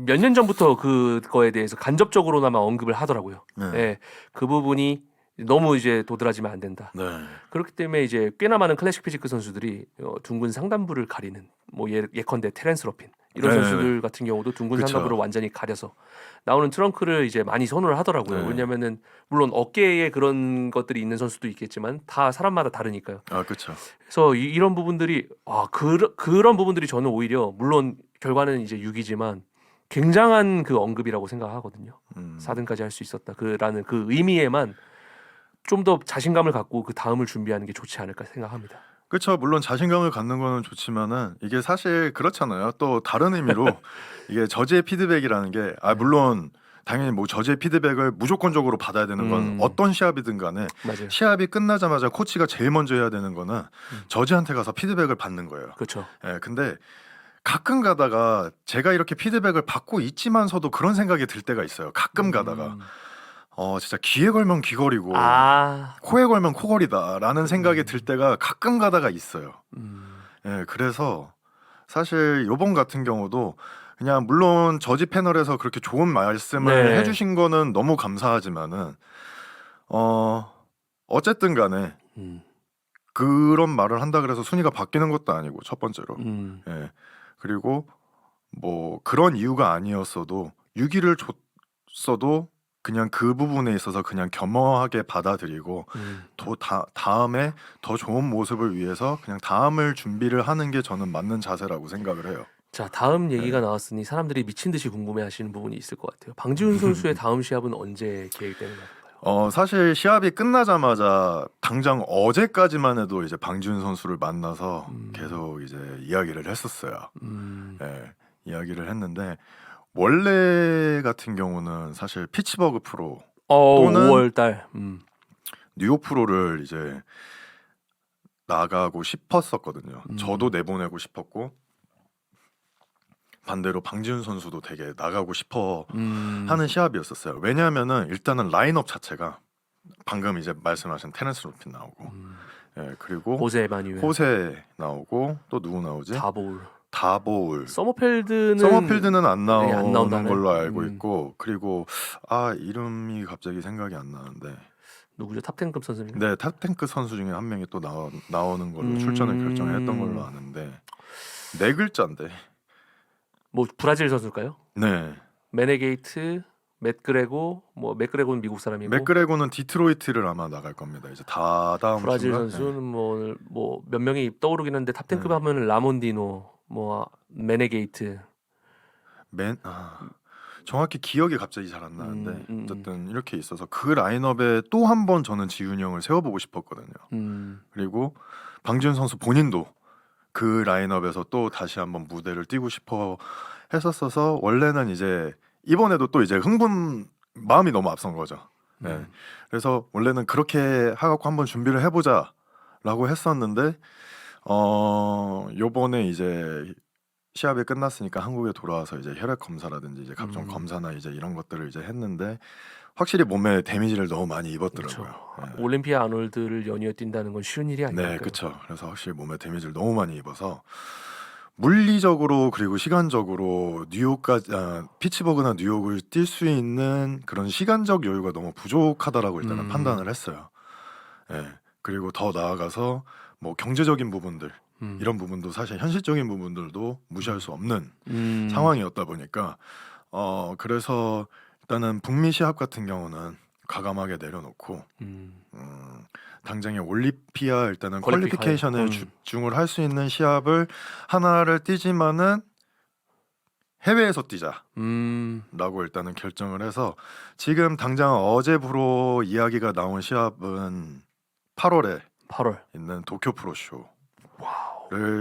몇 년 전부터 그거에 대해서 간접적으로나마 언급을 하더라고요. 네. 예, 그 부분이 너무 이제 도드라지면 안 된다. 네. 그렇기 때문에 이제 꽤나 많은 클래식 피지크 선수들이 둥근 상단부를 가리는 뭐 예컨대 테렌스 러핀 이런 네. 선수들 같은 경우도 둥근 그쵸. 상단부를 완전히 가려서 나오는 트렁크를 이제 많이 선호를 하더라고요. 네. 왜냐면은 물론 어깨에 그런 것들이 있는 선수도 있겠지만 다 사람마다 다르니까요. 아 그렇죠. 그래서 이런 부분들이 그런 부분들이 저는 오히려 물론 결과는 이제 6이지만 굉장한 그 언급이라고 생각하거든요. 4등까지 할 수 있었다. 그라는 그 의미에만 좀 더 자신감을 갖고 그 다음을 준비하는 게 좋지 않을까 생각합니다. 그렇죠. 물론 자신감을 갖는 거는 좋지만은 이게 사실 그렇잖아요. 또 다른 의미로 이게 저지의 피드백이라는 게 물론 당연히 뭐 저지의 피드백을 무조건적으로 받아야 되는 건 어떤 시합이든 간에 맞아요. 시합이 끝나자마자 코치가 제일 먼저 해야 되는 거는 저지한테 가서 피드백을 받는 거예요. 그렇죠. 예, 근데 가끔 가다가 제가 이렇게 피드백을 받고 있지만서도 그런 생각이 들 때가 있어요. 가끔 가다가 진짜 귀에 걸면 귀걸이고 코에 걸면 코걸이다라는 생각이 들 때가 가끔 가다가 있어요. 예, 그래서 사실 요번 같은 경우도 그냥 물론 저지 패널에서 그렇게 좋은 말씀을 네. 해주신 거는 너무 감사하지만은 어쨌든 간에 그런 말을 한다 그래서 순위가 바뀌는 것도 아니고 첫 번째로 예, 그리고 뭐 그런 이유가 아니었어도 6위를 줬어도 그냥 그 부분에 있어서 그냥 겸허하게 받아들이고 또 다음에 더 좋은 모습을 위해서 그냥 다음을 준비를 하는 게 저는 맞는 자세라고 생각을 해요. 자, 다음 얘기가 나왔으니 사람들이 미친 듯이 궁금해하시는 부분이 있을 것 같아요. 방지훈 선수의 다음 시합은 언제 계획되는 건가요? 사실 시합이 끝나자마자 당장 어제까지만 해도 이제 방지훈 선수를 만나서 계속 이제 이야기를 했었어요. 예, 이야기를 했는데 원래 같은 경우는 사실 피츠버그 프로 또는 5월달. 뉴욕 프로를 이제 나가고 싶었었거든요. 저도 내보내고 싶었고 반대로 방지훈 선수도 되게 나가고 싶어 하는 시합이었었어요. 왜냐하면은 일단은 라인업 자체가 방금 이제 말씀하신 테렌스 로핀 나오고 예, 그리고 호세 마뉴엘, 호세 나오고 또 누구 나오지? 다보울. 서머필드는 안 나오는 나온다네. 걸로 알고 있고 그리고 이름이 갑자기 생각이 안 나는데 누구죠? 탑10급 선수님. 네, 탑10급 선수 중에 한 명이 또 나오는 걸로 출전을 결정했던 걸로 아는데 네 글자인데 뭐 브라질 선수일까요? 네. 메네게이트, 맥그레고, 뭐 맥그레고는 미국 사람이고 맥그레고는 디트로이트를 아마 나갈 겁니다. 이제 다음 브라질 주인가? 선수는 뭐 몇 명이 떠오르긴 한데 탑10급 하면은 라몬디노, 뭐 메네게이트. 정확히 기억이 갑자기 잘 안 나는데 어쨌든 이렇게 있어서 그 라인업에 또 한 번 저는 지훈이 형을 세워보고 싶었거든요. 그리고 방지훈 선수 본인도 그 라인업에서 또 다시 한번 무대를 뛰고 싶어 했었어서 원래는 이제 이번에도 또 이제 마음이 너무 앞선 거죠. 네. 그래서 원래는 그렇게 하갖고 한번 준비를 해보자라고 했었는데 요번에 이제 시합이 끝났으니까 한국에 돌아와서 이제 혈액 검사라든지 이제 각종 검사나 이제 이런 것들을 이제 했는데 확실히 몸에 데미지를 너무 많이 입었더라고요. 그렇죠. 올림피아 아놀드를 연이어 뛴다는 건 쉬운 일이 아니니까요. 네, 그렇죠. 그래서 확실히 몸에 데미지를 너무 많이 입어서 물리적으로 그리고 시간적으로 피츠버그나 뉴욕을 뛸 수 있는 그런 시간적 여유가 너무 부족하다라고 일단은 판단을 했어요. 예. 그리고 더 나아가서 뭐 경제적인 부분들 이런 부분도 사실 현실적인 부분들도 무시할 수 없는 상황이었다 보니까 그래서 일단은 북미 시합 같은 경우는 과감하게 내려놓고 당장의 올림피아 일단은 퀄리피케이션에 집중을 할 수 있는 시합을 하나를 뛰지만은 해외에서 뛰자라고 일단은 결정을 해서 지금 당장 어제부로 이야기가 나온 시합은 8월에 있는 도쿄 프로쇼를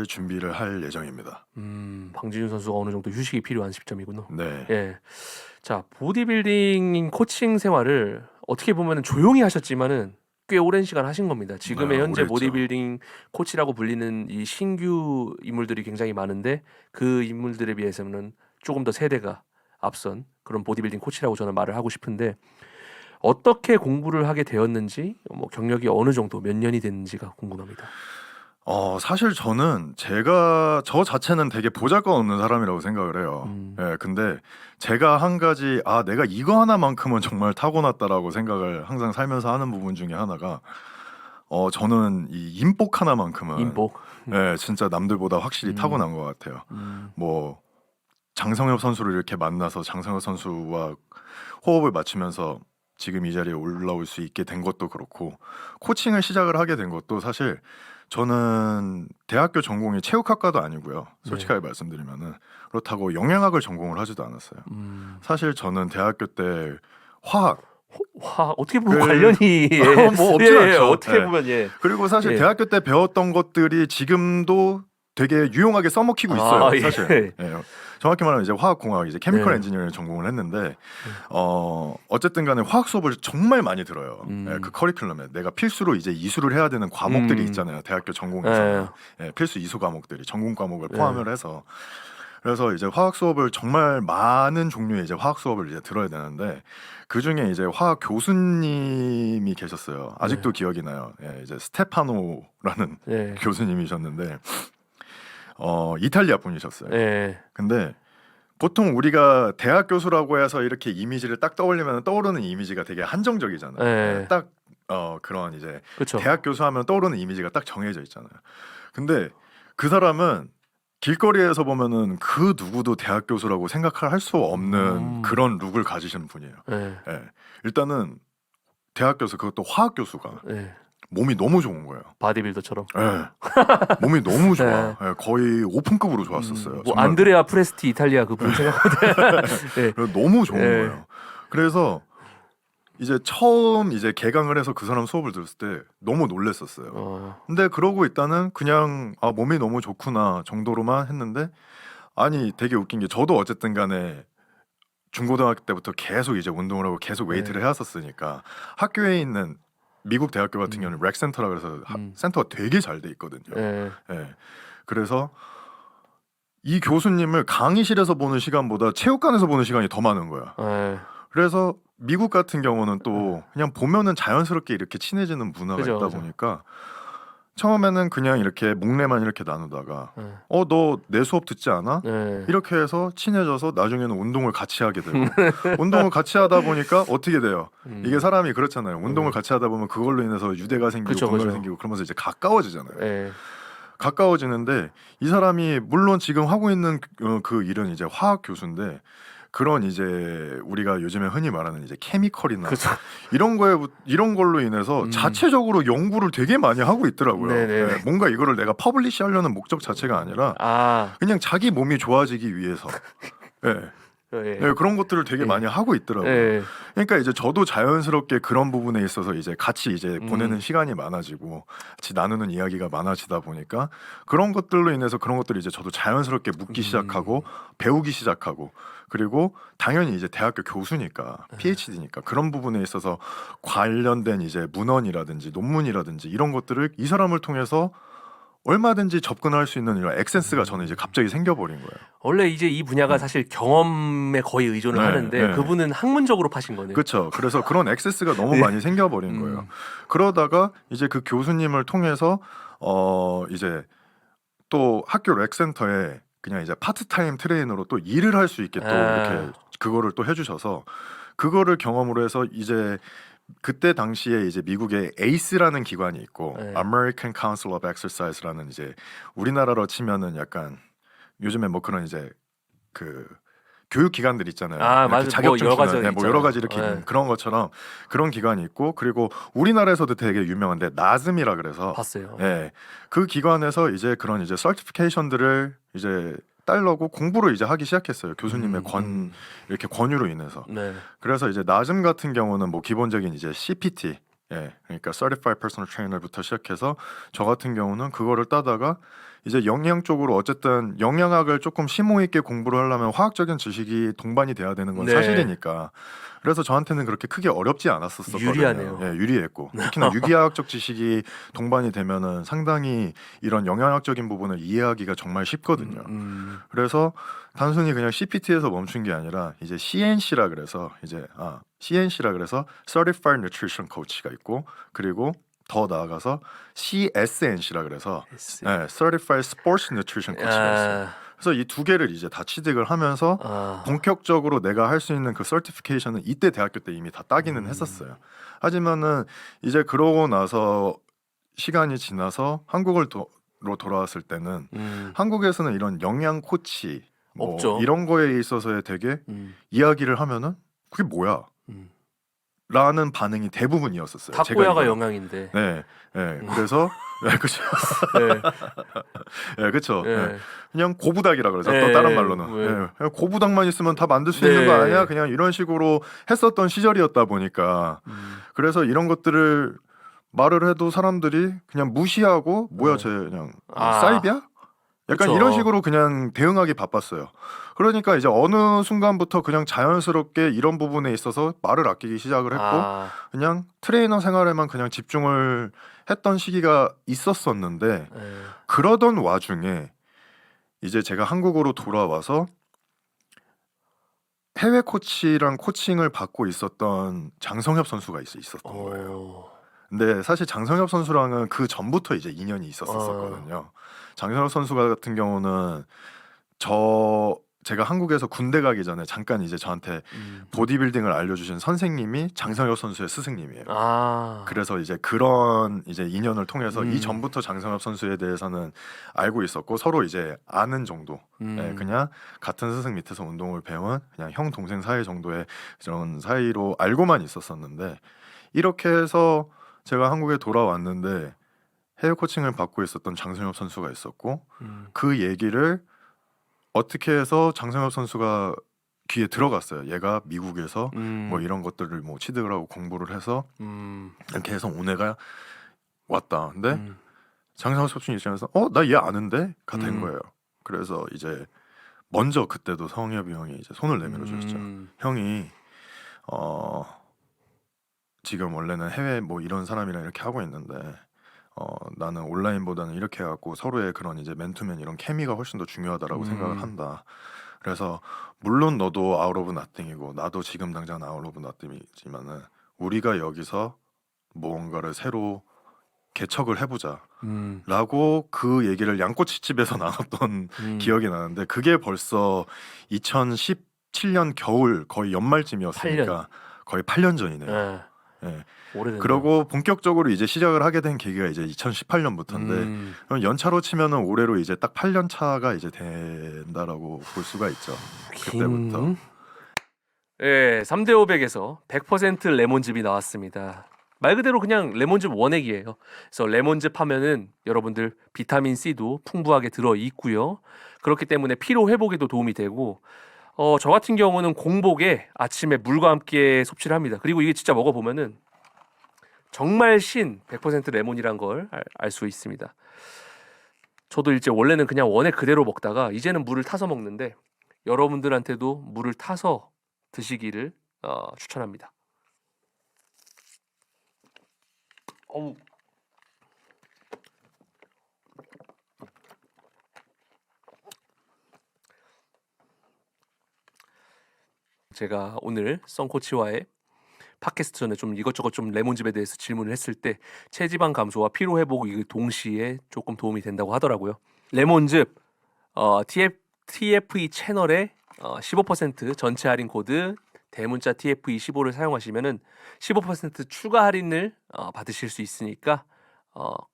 준비를 할 예정입니다. 방진준 선수가 어느 정도 휴식이 필요한 시점이군요. 네. 예. 자, 보디빌딩 코칭 생활을 어떻게 보면 조용히 하셨지만은 꽤 오랜 시간 하신 겁니다. 지금의 네, 현재 오래 했죠. 보디빌딩 코치라고 불리는 이 신규 인물들이 굉장히 많은데 그 인물들에 비해서는 조금 더 세대가 앞선 그런 보디빌딩 코치라고 저는 말을 하고 싶은데 어떻게 공부를 하게 되었는지 뭐 경력이 어느 정도 몇 년이 됐는지가 궁금합니다. 사실 저는 저 자체는 되게 보잘것없는 사람이라고 생각을 해요. 음. 예, 근데 제가 한 가지 내가 이거 하나만큼은 정말 타고났다라고 생각을 항상 살면서 하는 부분 중에 하나가 저는 이 인복 하나만큼은 인복. 예, 진짜 남들보다 확실히 음. 타고난 것 같아요. 뭐 장성엽 선수를 이렇게 만나서 장성엽 선수와 호흡을 맞추면서 지금 이 자리에 올라올 수 있게 된 것도 그렇고 코칭을 시작을 하게 된 것도 사실 저는 대학교 전공이 체육학과도 아니고요. 솔직하게 말씀드리면은 그렇다고 영양학을 전공을 하지도 않았어요. 사실 저는 대학교 때 화학 와 어떻게 보면 그- 관련이 뭐 없진 않죠. 어떻게 예. 보면 예. 그리고 사실 예. 대학교 때 배웠던 것들이 지금도 되게 유용하게 써먹히고 있어요. 예. 사실. 예. 정확히 말하면 이제 화학공학 이제 케미컬 네. 엔지니어링 전공을 했는데 어쨌든 간에 화학 수업을 정말 많이 들어요. 예, 그 커리큘럼에 내가 필수로 이제 이수를 해야 되는 과목들이 있잖아요. 대학교 전공에서 필수 이수 과목들이 전공 과목을 포함을 해서 그래서 이제 화학 수업을 정말 많은 종류의 이제 화학 수업을 이제 들어야 되는데 그 중에 이제 화학 교수님이 계셨어요. 아직도 기억이 나요. 예, 이제 스테파노라는 예. 교수님이셨는데 이탈리아 분이셨어요. 예. 근데 보통 우리가 대학 교수라고 해서 이렇게 이미지를 딱 떠올리면 떠오르는 이미지가 되게 한정적이잖아요. 예. 딱 그런 이제 그렇죠. 대학 교수하면 떠오르는 이미지가 딱 정해져 있잖아요. 근데 그 사람은 길거리에서 보면은 그 누구도 대학 교수라고 생각할 수 없는 그런 룩을 가지신 분이에요. 예. 예. 일단은 대학 교수 그것도 화학 교수가 예. 몸이 너무 좋은 거예요. 바디빌더처럼. 예. 몸이 너무 좋아. 네. 예, 거의 오픈급으로 좋았었어요. 뭐 정말. 안드레아 프레스티 이탈리아 그분 생각보다 예. 그래서 너무 좋은 예. 거예요. 그래서 이제 처음 이제 개강을 해서 그 사람 수업을 들었을 때 너무 놀랬었어요. 근데 그러고 있다는 그냥 몸이 너무 좋구나 정도로만 했는데 아니 되게 웃긴 게 저도 어쨌든 간에 중고등학교 때부터 계속 이제 운동을 하고 계속 웨이트를 해왔었으니까 학교에 있는 미국 대학교 같은 경우는 렉 센터라 그래서 센터가 되게 잘 돼 있거든요. 예. 예. 그래서 이 교수님을 강의실에서 보는 시간보다 체육관에서 보는 시간이 더 많은 거야. 예. 그래서 미국 같은 경우는 또 그냥 보면은 자연스럽게 이렇게 친해지는 문화가 그죠, 있다 그죠. 보니까 처음에는 그냥 이렇게 목례만 이렇게 나누다가 예. 너 내 수업 듣지 않아? 예. 이렇게 해서 친해져서 나중에는 운동을 같이 하게 되고 운동을 같이 하다 보니까 어떻게 돼요? 이게 사람이 그렇잖아요. 운동을 같이 하다 보면 그걸로 인해서 유대가 생기고 그쵸, 건강이 그쵸. 생기고 그러면서 이제 가까워지잖아요. 예. 가까워지는데 이 사람이 물론 지금 하고 있는 그 일은 이제 화학 교수인데 그런 이제 우리가 요즘에 흔히 말하는 이제 케미컬이나 그죠. 이런 걸로 인해서 자체적으로 연구를 되게 많이 하고 있더라고요. 네네. 예, 뭔가 이거를 내가 퍼블리시 하려는 목적 자체가 아니라 그냥 자기 몸이 좋아지기 위해서 예, 예. 예, 그런 것들을 되게 많이 하고 있더라고요. 예. 그러니까 이제 저도 자연스럽게 그런 부분에 있어서 이제 같이 이제 보내는 시간이 많아지고 같이 나누는 이야기가 많아지다 보니까 그런 것들로 인해서 그런 것들이 이제 저도 자연스럽게 묻기 시작하고 배우기 시작하고 그리고 당연히 이제 대학교 교수니까 PhD니까 그런 부분에 있어서 관련된 이제 문헌이라든지 논문이라든지 이런 것들을 이 사람을 통해서 얼마든지 접근할 수 있는 이런 액세스가 저는 이제 갑자기 생겨버린 거예요. 원래 이제 이 분야가 사실 경험에 거의 의존을 네, 하는데 네. 그분은 학문적으로 파신 거네요. 그렇죠. 그래서 그런 액세스가 너무 많이 생겨버린 거예요. 그러다가 이제 그 교수님을 통해서 이제 또 학교 렉센터에 그냥 이제 파트타임 트레이너로 또 일을 할 수 있게 또 이렇게 그거를 또 해주셔서 그거를 경험으로 해서 이제 그때 당시에 이제 미국에 ACE라는 기관이 있고 American Council of Exercise라는 이제 우리나라로 치면은 약간 요즘에 뭐 그런 이제 그 교육 기관들 있잖아요. 이렇게 맞아. 자격증 뭐 여러 주는, 가지 뭐 여러 있잖아요. 가지 이렇게 있는 그런 것처럼 그런 기관이 있고 그리고 우리나라에서도 되게 유명한데 나즘이라 그래서 봤어요. 예, 그 기관에서 이제 그런 이제 서티피케이션들을 이제 딸려고 공부를 이제 하기 시작했어요. 교수님의 이렇게 권유로 인해서. 네. 그래서 이제 나즘 같은 경우는 뭐 기본적인 이제 CPT, 그러니까 Certified Personal Trainer부터 시작해서 저 같은 경우는 그거를 따다가 이제 영양 쪽으로 어쨌든 영양학을 조금 심도 있게 공부를 하려면 화학적인 지식이 동반이 돼야 되는 건 네. 사실이니까. 그래서 저한테는 그렇게 크게 어렵지 않았었거든요. 유리하네요. 예, 유리했고 특히나 유기화학적 지식이 동반이 되면은 상당히 이런 영양학적인 부분을 이해하기가 정말 쉽거든요. 그래서 단순히 그냥 CPT에서 멈춘 게 아니라 이제 CNC라 그래서 CNC라 그래서 Certified Nutrition Coach가 있고 그리고 더 나아가서 CSNC라 그래서 S. Certified Sports Nutrition Coach가 있어요. 그래서 이 두 개를 이제 다 취득을 하면서 본격적으로 내가 할 수 있는 그 서티피케이션은 이때 대학교 때 이미 다 따기는 했었어요. 하지만은 이제 그러고 나서 시간이 지나서 한국으로 돌아왔을 때는 한국에서는 이런 영양 코치 뭐 없죠. 이런 거에 있어서의 되게 이야기를 하면은 그게 뭐야? 라는 반응이 대부분이었었어요. 닭고야가 이거를- 영양인데. 네, 그래서 그렇죠. 네. 그렇죠. 네. 그냥 고부닭이라 그러죠. 네, 또 다른 말로는 네. 그냥 고부닭만 있으면 다 만들 수 네. 있는 거 아니야? 그냥 이런 식으로 했었던 시절이었다 보니까 그래서 이런 것들을 말을 해도 사람들이 그냥 무시하고 뭐야 쟤 그냥 사이비야? 약간 그쵸. 이런 식으로 그냥 대응하기 바빴어요. 그러니까 이제 어느 순간부터 그냥 자연스럽게 이런 부분에 있어서 말을 아끼기 시작을 했고 그냥 트레이너 생활에만 그냥 집중을 했던 시기가 있었었는데 네. 그러던 와중에 이제 제가 한국으로 돌아와서 해외 코치랑 코칭을 받고 있었던 장성엽 선수가 있었던 거예요. 근데 사실 장성엽 선수랑은 그 전부터 이제 인연이 있었거든요. 장성엽 선수 같은 경우는 제가 한국에서 군대 가기 전에 잠깐 이제 저한테 보디빌딩을 알려주신 선생님이 장성엽 선수의 스승님이에요. 그래서 이제 그런 이제 인연을 통해서 이 전부터 장성엽 선수에 대해서는 알고 있었고 서로 이제 아는 정도. 네, 그냥 같은 스승 밑에서 운동을 배운 그냥 형 동생 사이 정도의 그런 사이로 알고만 있었었는데 이렇게 해서 제가 한국에 돌아왔는데 해외 코칭을 받고 있었던 장성엽 선수가 있었고 그 얘기를 어떻게 해서 장성엽 선수가 귀에 들어갔어요. 얘가 미국에서 뭐 이런 것들을 뭐 취득을 하고 공부를 해서 이렇게 해서 오네가 왔다. 근데 장성엽 선수 입장에서 나 얘 아는데가 된 거예요. 그래서 이제 먼저 그때도 성엽이 형이 이제 손을 내밀어 주셨죠. 형이 지금 원래는 해외 뭐 이런 사람이랑 이렇게 하고 있는데 나는 온라인보다는 이렇게 해갖고 서로의 그런 이제 맨투맨 이런 케미가 훨씬 더 중요하다라고 생각을 한다. 그래서 물론 너도 아웃 오브 나띵이고 나도 지금 당장 아웃 오브 나띵이지만은 우리가 여기서 무언가를 새로 개척을 해보자 라고 그 얘기를 양꼬치집에서 나눴던 기억이 나는데 그게 벌써 2017년 겨울 거의 연말쯤이었으니까 거의 8년 전이네요. 네. 오래됐네요. 그러고 본격적으로 이제 시작을 하게 된 계기가 이제 2018년부터인데 그럼 연차로 치면은 올해로 이제 딱 8년 차가 이제 된다라고 볼 수가 있죠. 그때부터. 예, 3대 500에서 100% 레몬즙이 나왔습니다. 말 그대로 그냥 레몬즙 원액이에요. 그래서 레몬즙 하면은 여러분들 비타민 C도 풍부하게 들어 있고요. 그렇기 때문에 피로 회복에도 도움이 되고 저 같은 경우는 공복에 아침에 물과 함께 섭취를 합니다. 그리고 이게 진짜 먹어보면은 정말 신 100% 레몬이란 걸 알 수 있습니다. 저도 이제 원래는 그냥 원액 그대로 먹다가 이제는 물을 타서 먹는데 여러분들한테도 물을 타서 드시기를 추천합니다. 어우. 제가 오늘 썬코치와의 팟캐스트 전에 좀 이것저것 좀 레몬즙에 대해서 질문을 했을 때 체지방 감소와 피로 회복 이 동시에 조금 도움이 된다고 하더라고요. 레몬즙 TFE 채널에 15% 전체 할인 코드 대문자 TFE15를 사용하시면은 15% 추가 할인을 받으실 수 있으니까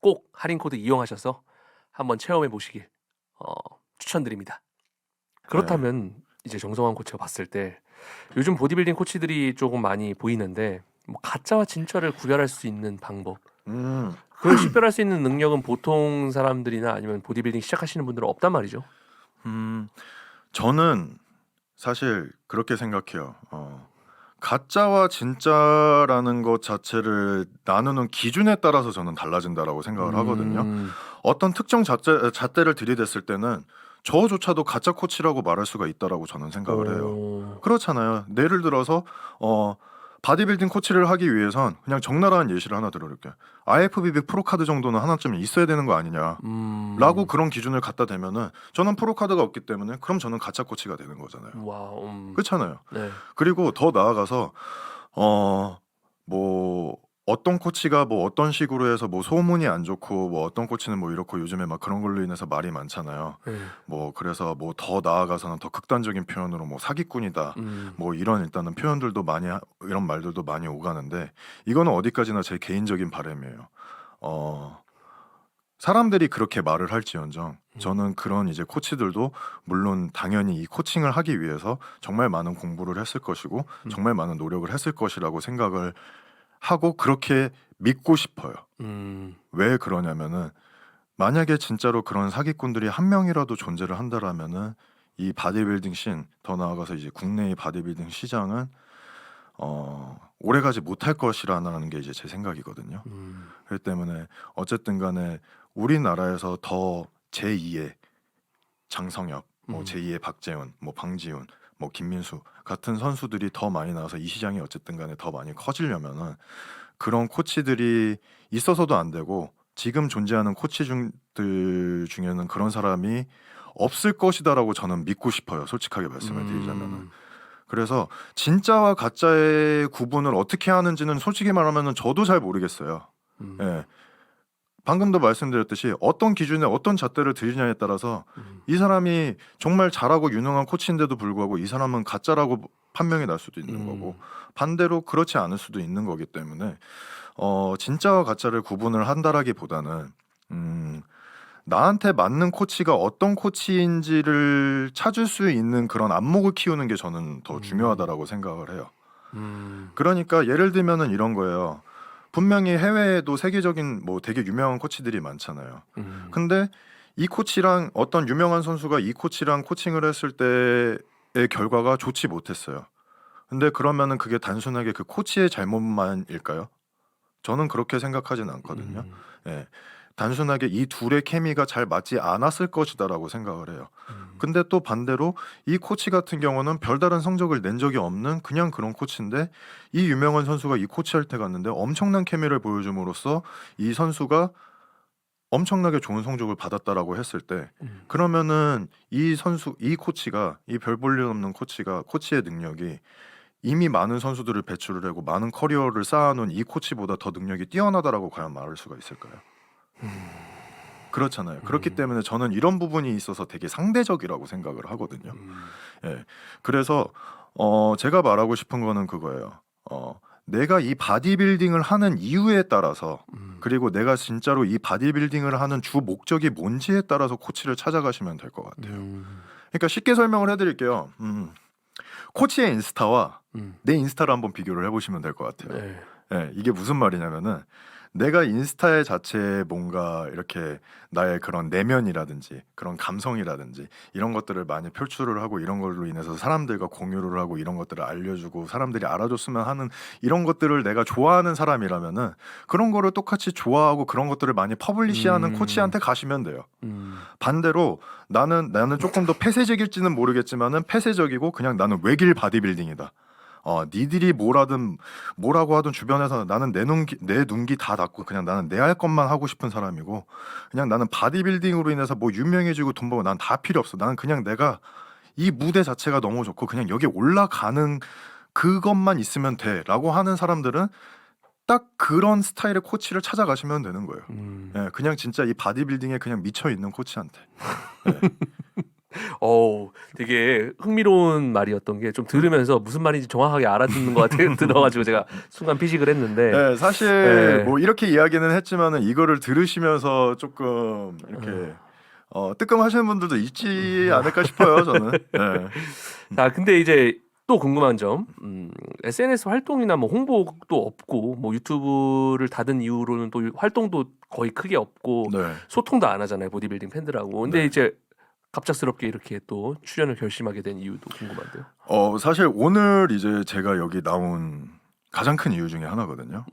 꼭 할인 코드 이용하셔서 한번 체험해 보시길 추천드립니다. 그렇다면 이제 정성환 코치가 봤을 때 요즘 보디빌딩 코치들이 조금 많이 보이는데 뭐 가짜와 진짜를 구별할 수 있는 방법, 그걸 식별할 수 있는 능력은 보통 사람들이나 아니면 보디빌딩 시작하시는 분들은 없단 말이죠. 저는 사실 그렇게 생각해요. 가짜와 진짜라는 것 자체를 나누는 기준에 따라서 저는 달라진다라고 생각을 하거든요. 어떤 특정 잣대를 들이댔을 때는 저조차도 가짜 코치라고 말할 수가 있다라고 저는 생각을 해요. 오. 그렇잖아요. 예를 들어서 바디빌딩 코치를 하기 위해선 그냥 적나라한 예시를 하나 들어볼게요. IFBB 프로카드 정도는 하나쯤 있어야 되는 거 아니냐. 라고 그런 기준을 갖다 대면은 저는 프로카드가 없기 때문에 그럼 저는 가짜 코치가 되는 거잖아요. 와우. 그렇잖아요. 네. 그리고 더 나아가서 뭐 어떤 코치가 뭐 어떤 식으로 해서 뭐 소문이 안 좋고 뭐 어떤 코치는 뭐 이렇고 요즘에 막 그런 걸로 인해서 말이 많잖아요. 네. 뭐 그래서 뭐 더 나아가서는 더 극단적인 표현으로 뭐 사기꾼이다. 뭐 이런 일단은 표현들도 많이 이런 말들도 많이 오가는데 이거는 어디까지나 제 개인적인 바람이에요. 사람들이 그렇게 말을 할지언정 저는 그런 이제 코치들도 물론 당연히 이 코칭을 하기 위해서 정말 많은 공부를 했을 것이고 정말 많은 노력을 했을 것이라고 생각을 하고 그렇게 믿고 싶어요. 왜 그러냐면은 만약에 진짜로 그런 사기꾼들이 한 명이라도 존재를 한다라면은 이 바디빌딩 씬, 더 나아가서 이제 국내의 바디빌딩 시장은 오래가지 못할 것이라는 게 이제 제 생각이거든요. 그렇기 때문에 어쨌든 간에 우리나라에서 더 제2의 장성엽, 뭐 제2의 박재훈, 뭐 방지훈, 뭐 김민수 같은 선수들이 더 많이 나와서 이 시장이 어쨌든 간에 더 많이 커지려면은 그런 코치들이 있어서도 안 되고 지금 존재하는 코치들 중에는 그런 사람이 없을 것이다라고 저는 믿고 싶어요. 솔직하게 말씀을 드리자면은. 그래서 진짜와 가짜의 구분을 어떻게 하는지는 솔직히 말하면은 저도 잘 모르겠어요. 예. 방금도 말씀드렸듯이 어떤 기준에 어떤 잣대를 들이냐에 따라서 이 사람이 정말 잘하고 유능한 코치인데도 불구하고 이 사람은 가짜라고 판명이 날 수도 있는 거고 반대로 그렇지 않을 수도 있는 거기 때문에 진짜와 가짜를 구분을 한다라기보다는 나한테 맞는 코치가 어떤 코치인지를 찾을 수 있는 그런 안목을 키우는 게 저는 더 중요하다라고 생각을 해요. 그러니까 예를 들면은 이런 거예요. 분명히 해외에도 세계적인 뭐 되게 유명한 코치들이 많잖아요. 근데 이 코치랑 어떤 유명한 선수가 이 코치랑 코칭을 했을 때의 결과가 좋지 못했어요. 근데 그러면은 그게 단순하게 그 코치의 잘못만일까요? 저는 그렇게 생각하진 않거든요. 예. 단순하게 이 둘의 케미가 잘 맞지 않았을 것이다라고 생각을 해요. 근데 또 반대로 이 코치 같은 경우는 별다른 성적을 낸 적이 없는 그냥 그런 코치인데 이 유명한 선수가 이 코치할 때 갔는데 엄청난 케미를 보여줌으로써 이 선수가 엄청나게 좋은 성적을 받았다라고 했을 때 그러면은 이 선수 이 코치가 이 별 볼 일 없는 코치가 코치의 능력이 이미 많은 선수들을 배출을 하고 많은 커리어를 쌓아놓은 이 코치보다 더 능력이 뛰어나다라고 과연 말할 수가 있을까요? 그렇잖아요. 그렇기 때문에 저는 이런 부분이 있어서 되게 상대적이라고 생각을 하거든요. 예. 그래서 제가 말하고 싶은 거는 그거예요. 내가 이 바디빌딩을 하는 이유에 따라서 그리고 내가 진짜로 이 바디빌딩을 하는 주 목적이 뭔지에 따라서 코치를 찾아가시면 될 것 같아요. 그러니까 쉽게 설명을 해드릴게요. 코치의 인스타와 내 인스타를 한번 비교를 해보시면 될 것 같아요. 네. 예, 이게 무슨 말이냐면은 내가 인스타에 자체에 뭔가 이렇게 나의 그런 내면이라든지 그런 감성이라든지 이런 것들을 많이 표출을 하고 이런 걸로 인해서 사람들과 공유를 하고 이런 것들을 알려주고 사람들이 알아줬으면 하는 이런 것들을 내가 좋아하는 사람이라면은 그런 거를 똑같이 좋아하고 그런 것들을 많이 퍼블리시하는 코치한테 가시면 돼요. 반대로 나는 조금 더 폐쇄적일지는 모르겠지만은 폐쇄적이고 그냥 나는 외길 바디빌딩이다. 니들이 뭐라고 하든 주변에서 나는 내 눈기 다 닫고 그냥 나는 내 할 것만 하고 싶은 사람이고 그냥 나는 바디빌딩으로 인해서 뭐 유명해지고 돈 벌고 난 다 필요 없어. 나는 그냥 내가 이 무대 자체가 너무 좋고 그냥 여기 올라가는 그것만 있으면 돼라고 하는 사람들은 딱 그런 스타일의 코치를 찾아가시면 되는 거예요. 예, 그냥 진짜 이 바디빌딩에 그냥 미쳐 있는 코치한테. 예. 되게 흥미로운 말이었던 게 좀 들으면서 무슨 말인지 정확하게 알아듣는 것 같아요. 들어가지고 제가 순간 피식을 했는데. 네, 사실 네. 뭐 이렇게 이야기는 했지만은 이거를 들으시면서 조금 이렇게 뜨끔하시는 분들도 있지 않을까 싶어요, 저는. 네. 자, 근데 이제 또 궁금한 점, SNS 활동이나 뭐 홍보도 없고, 뭐 유튜브를 닫은 이후로는 또 활동도 거의 크게 없고, 네. 소통도 안 하잖아요, 보디빌딩 팬들하고. 근데 네. 이제 갑작스럽게 이렇게 또 출연을 결심하게 된 이유도 궁금한데요. 사실 오늘 이제 제가 여기 나온 가장 큰 이유 중에 하나거든요.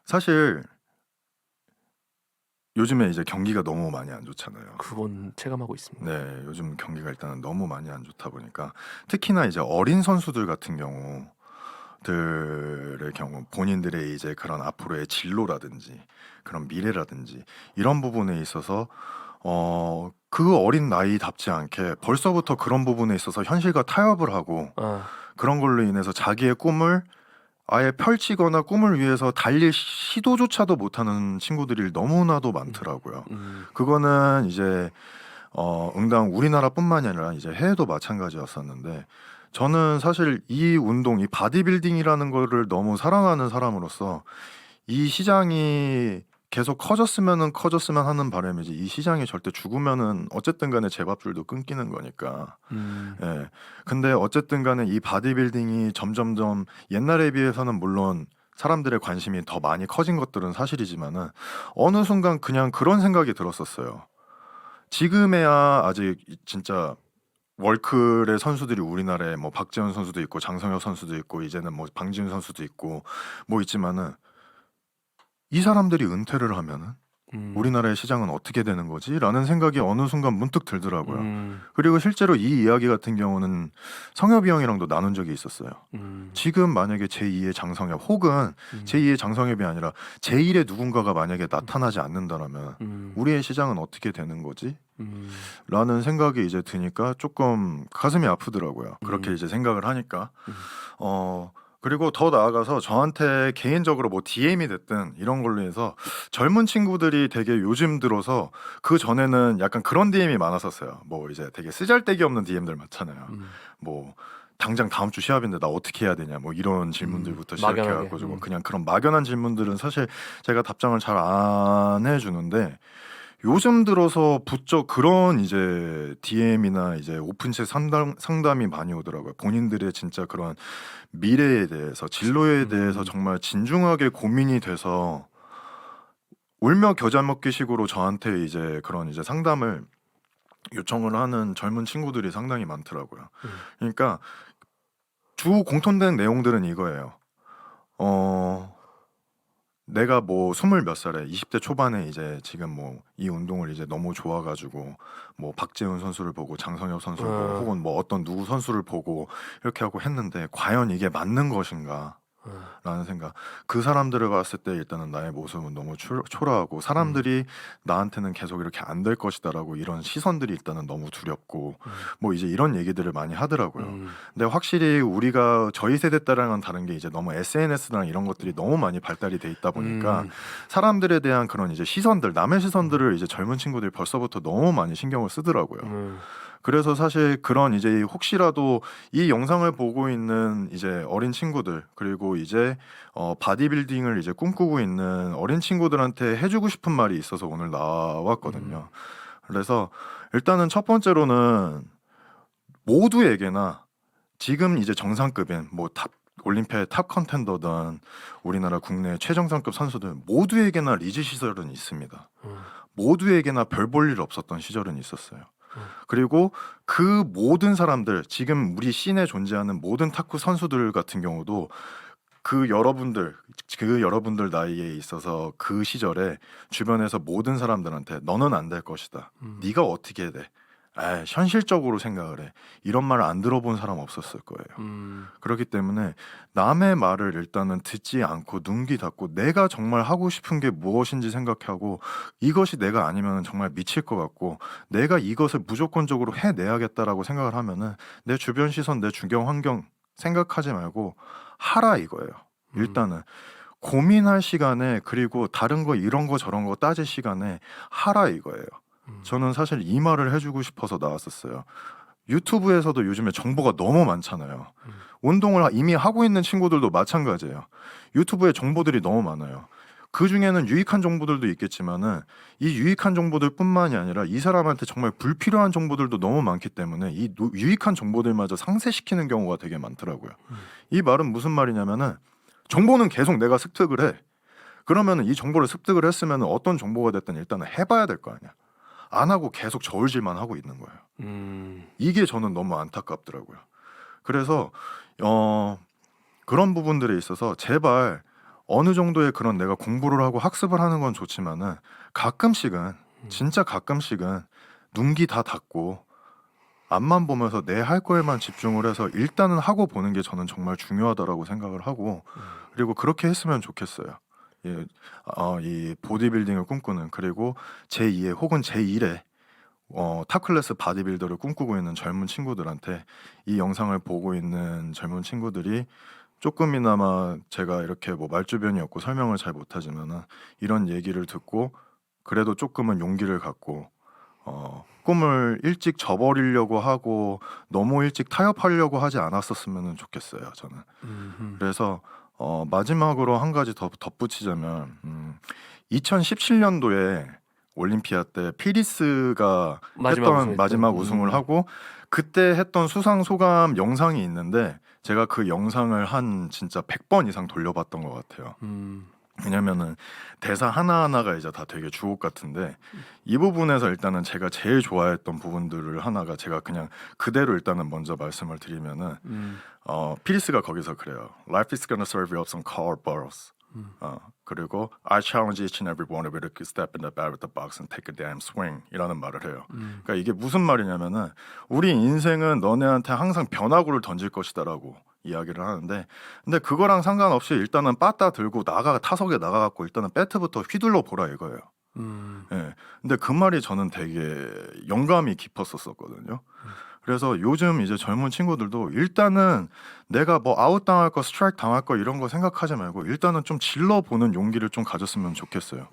사실 요즘에 이제 경기가 너무 많이 안 좋잖아요. 그건 체감하고 있습니다. 네, 요즘 경기가 일단은 너무 많이 안 좋다 보니까 특히나 이제 어린 선수들 같은 경우들의 경우 본인들의 이제 그런 앞으로의 진로라든지 그런 미래라든지 이런 부분에 있어서 그 어린 나이답지 않게 벌써부터 그런 부분에 있어서 현실과 타협을 하고 아, 그런 걸로 인해서 자기의 꿈을 아예 펼치거나 꿈을 위해서 달릴 시도조차도 못하는 친구들이 너무나도 많더라고요. 그거는 이제 응당 우리나라뿐만이 아니라 이제 해외도 마찬가지였었는데 저는 사실 이 운동, 이 바디빌딩이라는 거를 너무 사랑하는 사람으로서 이 시장이 계속 커졌으면 하는 바람이지 이 시장이 절대 죽으면은 어쨌든 간에 제 밥줄도 끊기는 거니까. 예. 근데 어쨌든 간에 이 바디빌딩이 점점점 옛날에 비해서는 물론 사람들의 관심이 더 많이 커진 것들은 사실이지만은 어느 순간 그냥 그런 생각이 들었었어요. 지금에야 아직 진짜 월클의 선수들이 우리나라에 뭐 박재현 선수도 있고 장성혁 선수도 있고 이제는 뭐 방지훈 선수도 있고 뭐 있지만은 이 사람들이 은퇴를 하면은 우리나라의 시장은 어떻게 되는 거지? 라는 생각이 어느 순간 문득 들더라고요. 그리고 실제로 이 이야기 같은 경우는 성엽이 형이랑도 나눈 적이 있었어요. 지금 만약에 제2의 장성엽 혹은 제2의 장성엽이 아니라 제1의 누군가가 만약에 나타나지 않는다라면 우리의 시장은 어떻게 되는 거지? 라는 생각이 이제 드니까 조금 가슴이 아프더라고요. 그렇게 이제 생각을 하니까. 그리고 더 나아가서 저한테 개인적으로 뭐 DM이 됐든 이런 걸로 해서 젊은 친구들이 되게 요즘 들어서 그 전에는 약간 그런 DM이 많았었어요. 뭐 이제 되게 쓰잘데기 없는 DM들 많잖아요. 뭐 당장 다음 주 시합인데 나 어떻게 해야 되냐 뭐 이런 질문들부터 막연하게. 시작해가지고 뭐 그냥 그런 막연한 질문들은 사실 제가 답장을 잘 안 해주는데 요즘 들어서 부쩍 그런 이제 DM이나 이제 오픈챗 상담이 많이 오더라고요. 본인들의 진짜 그런 미래에 대해서 진로에 대해서 정말 진중하게 고민이 돼서 울며 겨자 먹기식으로 저한테 이제 그런 이제 상담을 요청을 하는 젊은 친구들이 상당히 많더라고요. 그러니까 주 공통된 내용들은 이거예요. 내가 뭐 스물 몇 살에 20대 초반에 이제 지금 뭐 이 운동을 이제 너무 좋아가지고 뭐 박재훈 선수를 보고 장성혁 선수를 보고 혹은 뭐 어떤 누구 선수를 보고 이렇게 하고 했는데 과연 이게 맞는 것인가? 라는 생각. 그 사람들을 봤을 때 일단은 나의 모습은 너무 초라하고 사람들이 나한테는 계속 이렇게 안 될 것이다라고 이런 시선들이 일단은 너무 두렵고 뭐 이제 이런 얘기들을 많이 하더라고요. 근데 확실히 우리가 저희 세대 때랑은 다른 게 이제 너무 SNS랑 이런 것들이 너무 많이 발달이 돼 있다 보니까 사람들에 대한 그런 이제 시선들, 남의 시선들을 이제 젊은 친구들이 벌써부터 너무 많이 신경을 쓰더라고요. 그래서 사실 그런 이제 혹시라도 이 영상을 보고 있는 이제 어린 친구들 그리고 이제 바디빌딩을 이제 꿈꾸고 있는 어린 친구들한테 해주고 싶은 말이 있어서 오늘 나왔거든요. 그래서 일단은 첫 번째로는 모두에게나 지금 이제 정상급인 뭐 탑 올림피아의 탑 컨텐더든 우리나라 국내 최정상급 선수들 모두에게나 리즈 시절은 있습니다. 모두에게나 별 볼 일 없었던 시절은 있었어요. 그리고 그 모든 사람들 지금 우리 씬에 존재하는 모든 탁구 선수들 같은 경우도 그 여러분들 나이에 있어서 그 시절에 주변에서 모든 사람들한테 너는 안 될 것이다. 네가 어떻게 돼? 현실적으로 생각을 해. 이런 말 안 들어본 사람 없었을 거예요. 그렇기 때문에 남의 말을 일단은 듣지 않고 눈 귀 닫고 내가 정말 하고 싶은 게 무엇인지 생각하고 이것이 내가 아니면 정말 미칠 것 같고 내가 이것을 무조건적으로 해내야겠다라고 생각을 하면은 내 주변 시선, 내 주변 환경 생각하지 말고 하라 이거예요. 일단은 고민할 시간에 그리고 다른 거 이런 거 저런 거 따질 시간에 하라 이거예요. 저는 사실 이 말을 해주고 싶어서 나왔었어요. 유튜브에서도 요즘에 정보가 너무 많잖아요. 운동을 이미 하고 있는 친구들도 마찬가지예요. 유튜브에 정보들이 너무 많아요. 그 중에는 유익한 정보들도 있겠지만은 이 유익한 정보들뿐만이 아니라 이 사람한테 정말 불필요한 정보들도 너무 많기 때문에 이 유익한 정보들마저 상쇄시키는 경우가 되게 많더라고요. 이 말은 무슨 말이냐면은 정보는 계속 내가 습득을 해. 그러면은 이 정보를 습득을 했으면 어떤 정보가 됐든 일단은 해봐야 될 거 아니야. 안 하고 계속 저울질만 하고 있는 거예요. 이게 저는 너무 안타깝더라고요. 그래서 그런 부분들에 있어서 제발 어느 정도의 그런 내가 공부를 하고 학습을 하는 건 좋지만은 가끔씩은 진짜 가끔씩은 눈기 다 닫고 앞만 보면서 내 할 거에만 집중을 해서 일단은 하고 보는 게 저는 정말 중요하다라고 생각을 하고 그리고 그렇게 했으면 좋겠어요. 예, 이 보디빌딩을 꿈꾸는 그리고 제2의 혹은 제1의 탑클래스 바디빌더를 꿈꾸고 있는 젊은 친구들한테 이 영상을 보고 있는 젊은 친구들이 조금이나마 제가 이렇게 뭐 말주변이 없고 설명을 잘 못하지만은 이런 얘기를 듣고 그래도 조금은 용기를 갖고 꿈을 일찍 저버리려고 하고 너무 일찍 타협하려고 하지 않았었으면 좋겠어요. 저는. 그래서 마지막으로 한 가지 더 덧붙이자면 2017년도에 올림피아 때 피리스가 했던 마지막 우승을 하고 그때 했던 수상 소감 영상이 있는데 제가 그 영상을 한 진짜 100번 이상 돌려봤던 것 같아요. 왜냐면은 대사 하나하나가 이제 다 되게 주옥 같은데 이 부분에서 일단은 제가 제일 좋아했던 부분들을 하나가 제가 그냥 그대로 일단은 먼저 말씀을 드리면은 피리스가 거기서 그래요. Life is gonna serve you up some cold balls. 그리고 I challenge each and every one of you to step in the bat with the box and take a damn swing 이라는 말을 해요. 그러니까 이게 무슨 말이냐면은 우리 인생은 너네한테 항상 변화구를 던질 것이다라고 이야기를 하는데 근데 그거랑 상관없이 일단은 빠따 들고 타석에 나가갖고 일단은 배트부터 휘둘러 보라 이거예요. 예. 근데 그 말이 저는 되게 영감이 깊었었거든요. 그래서 요즘 이제 젊은 친구들도 일단은 내가 뭐 아웃 당할 거, 스트라이크 당할 거 이런 거 생각하지 말고 일단은 좀 질러 보는 용기를 좀 가졌으면 좋겠어요.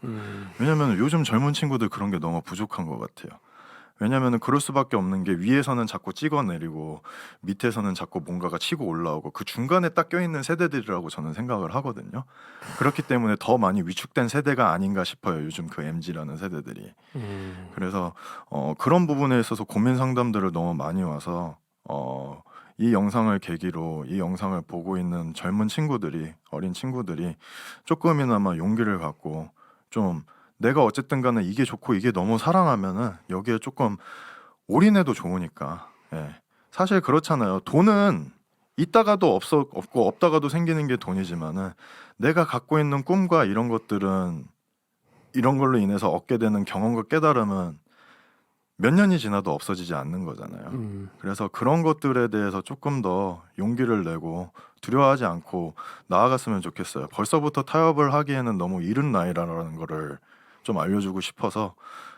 왜냐면 요즘 젊은 친구들 그런 게 너무 부족한 것 같아요. 왜냐면은 그럴 수밖에 없는 게 위에서는 자꾸 찍어내리고 밑에서는 자꾸 뭔가가 치고 올라오고 그 중간에 딱 껴있는 세대들이라고 저는 생각을 하거든요. 그렇기 때문에 더 많이 위축된 세대가 아닌가 싶어요. 요즘 그 MZ라는 세대들이. 그래서 그런 부분에 있어서 고민 상담들을 너무 많이 와서 이 영상을 계기로 이 영상을 보고 있는 젊은 친구들이 어린 친구들이 조금이나마 용기를 갖고 좀 내가 어쨌든 간에 이게 좋고 이게 너무 사랑하면은 여기에 조금 올인해도 좋으니까. 예. 사실 그렇잖아요. 돈은 있다가도 없고 없다가도 생기는 게 돈이지만은 내가 갖고 있는 꿈과 이런 것들은 이런 걸로 인해서 얻게 되는 경험과 깨달음은 몇 년이 지나도 없어지지 않는 거잖아요. 그래서 그런 것들에 대해서 조금 더 용기를 내고 두려워하지 않고 나아갔으면 좋겠어요. 벌써부터 타협을 하기에는 너무 이른 나이라는 거를 좀 알려주고 싶어서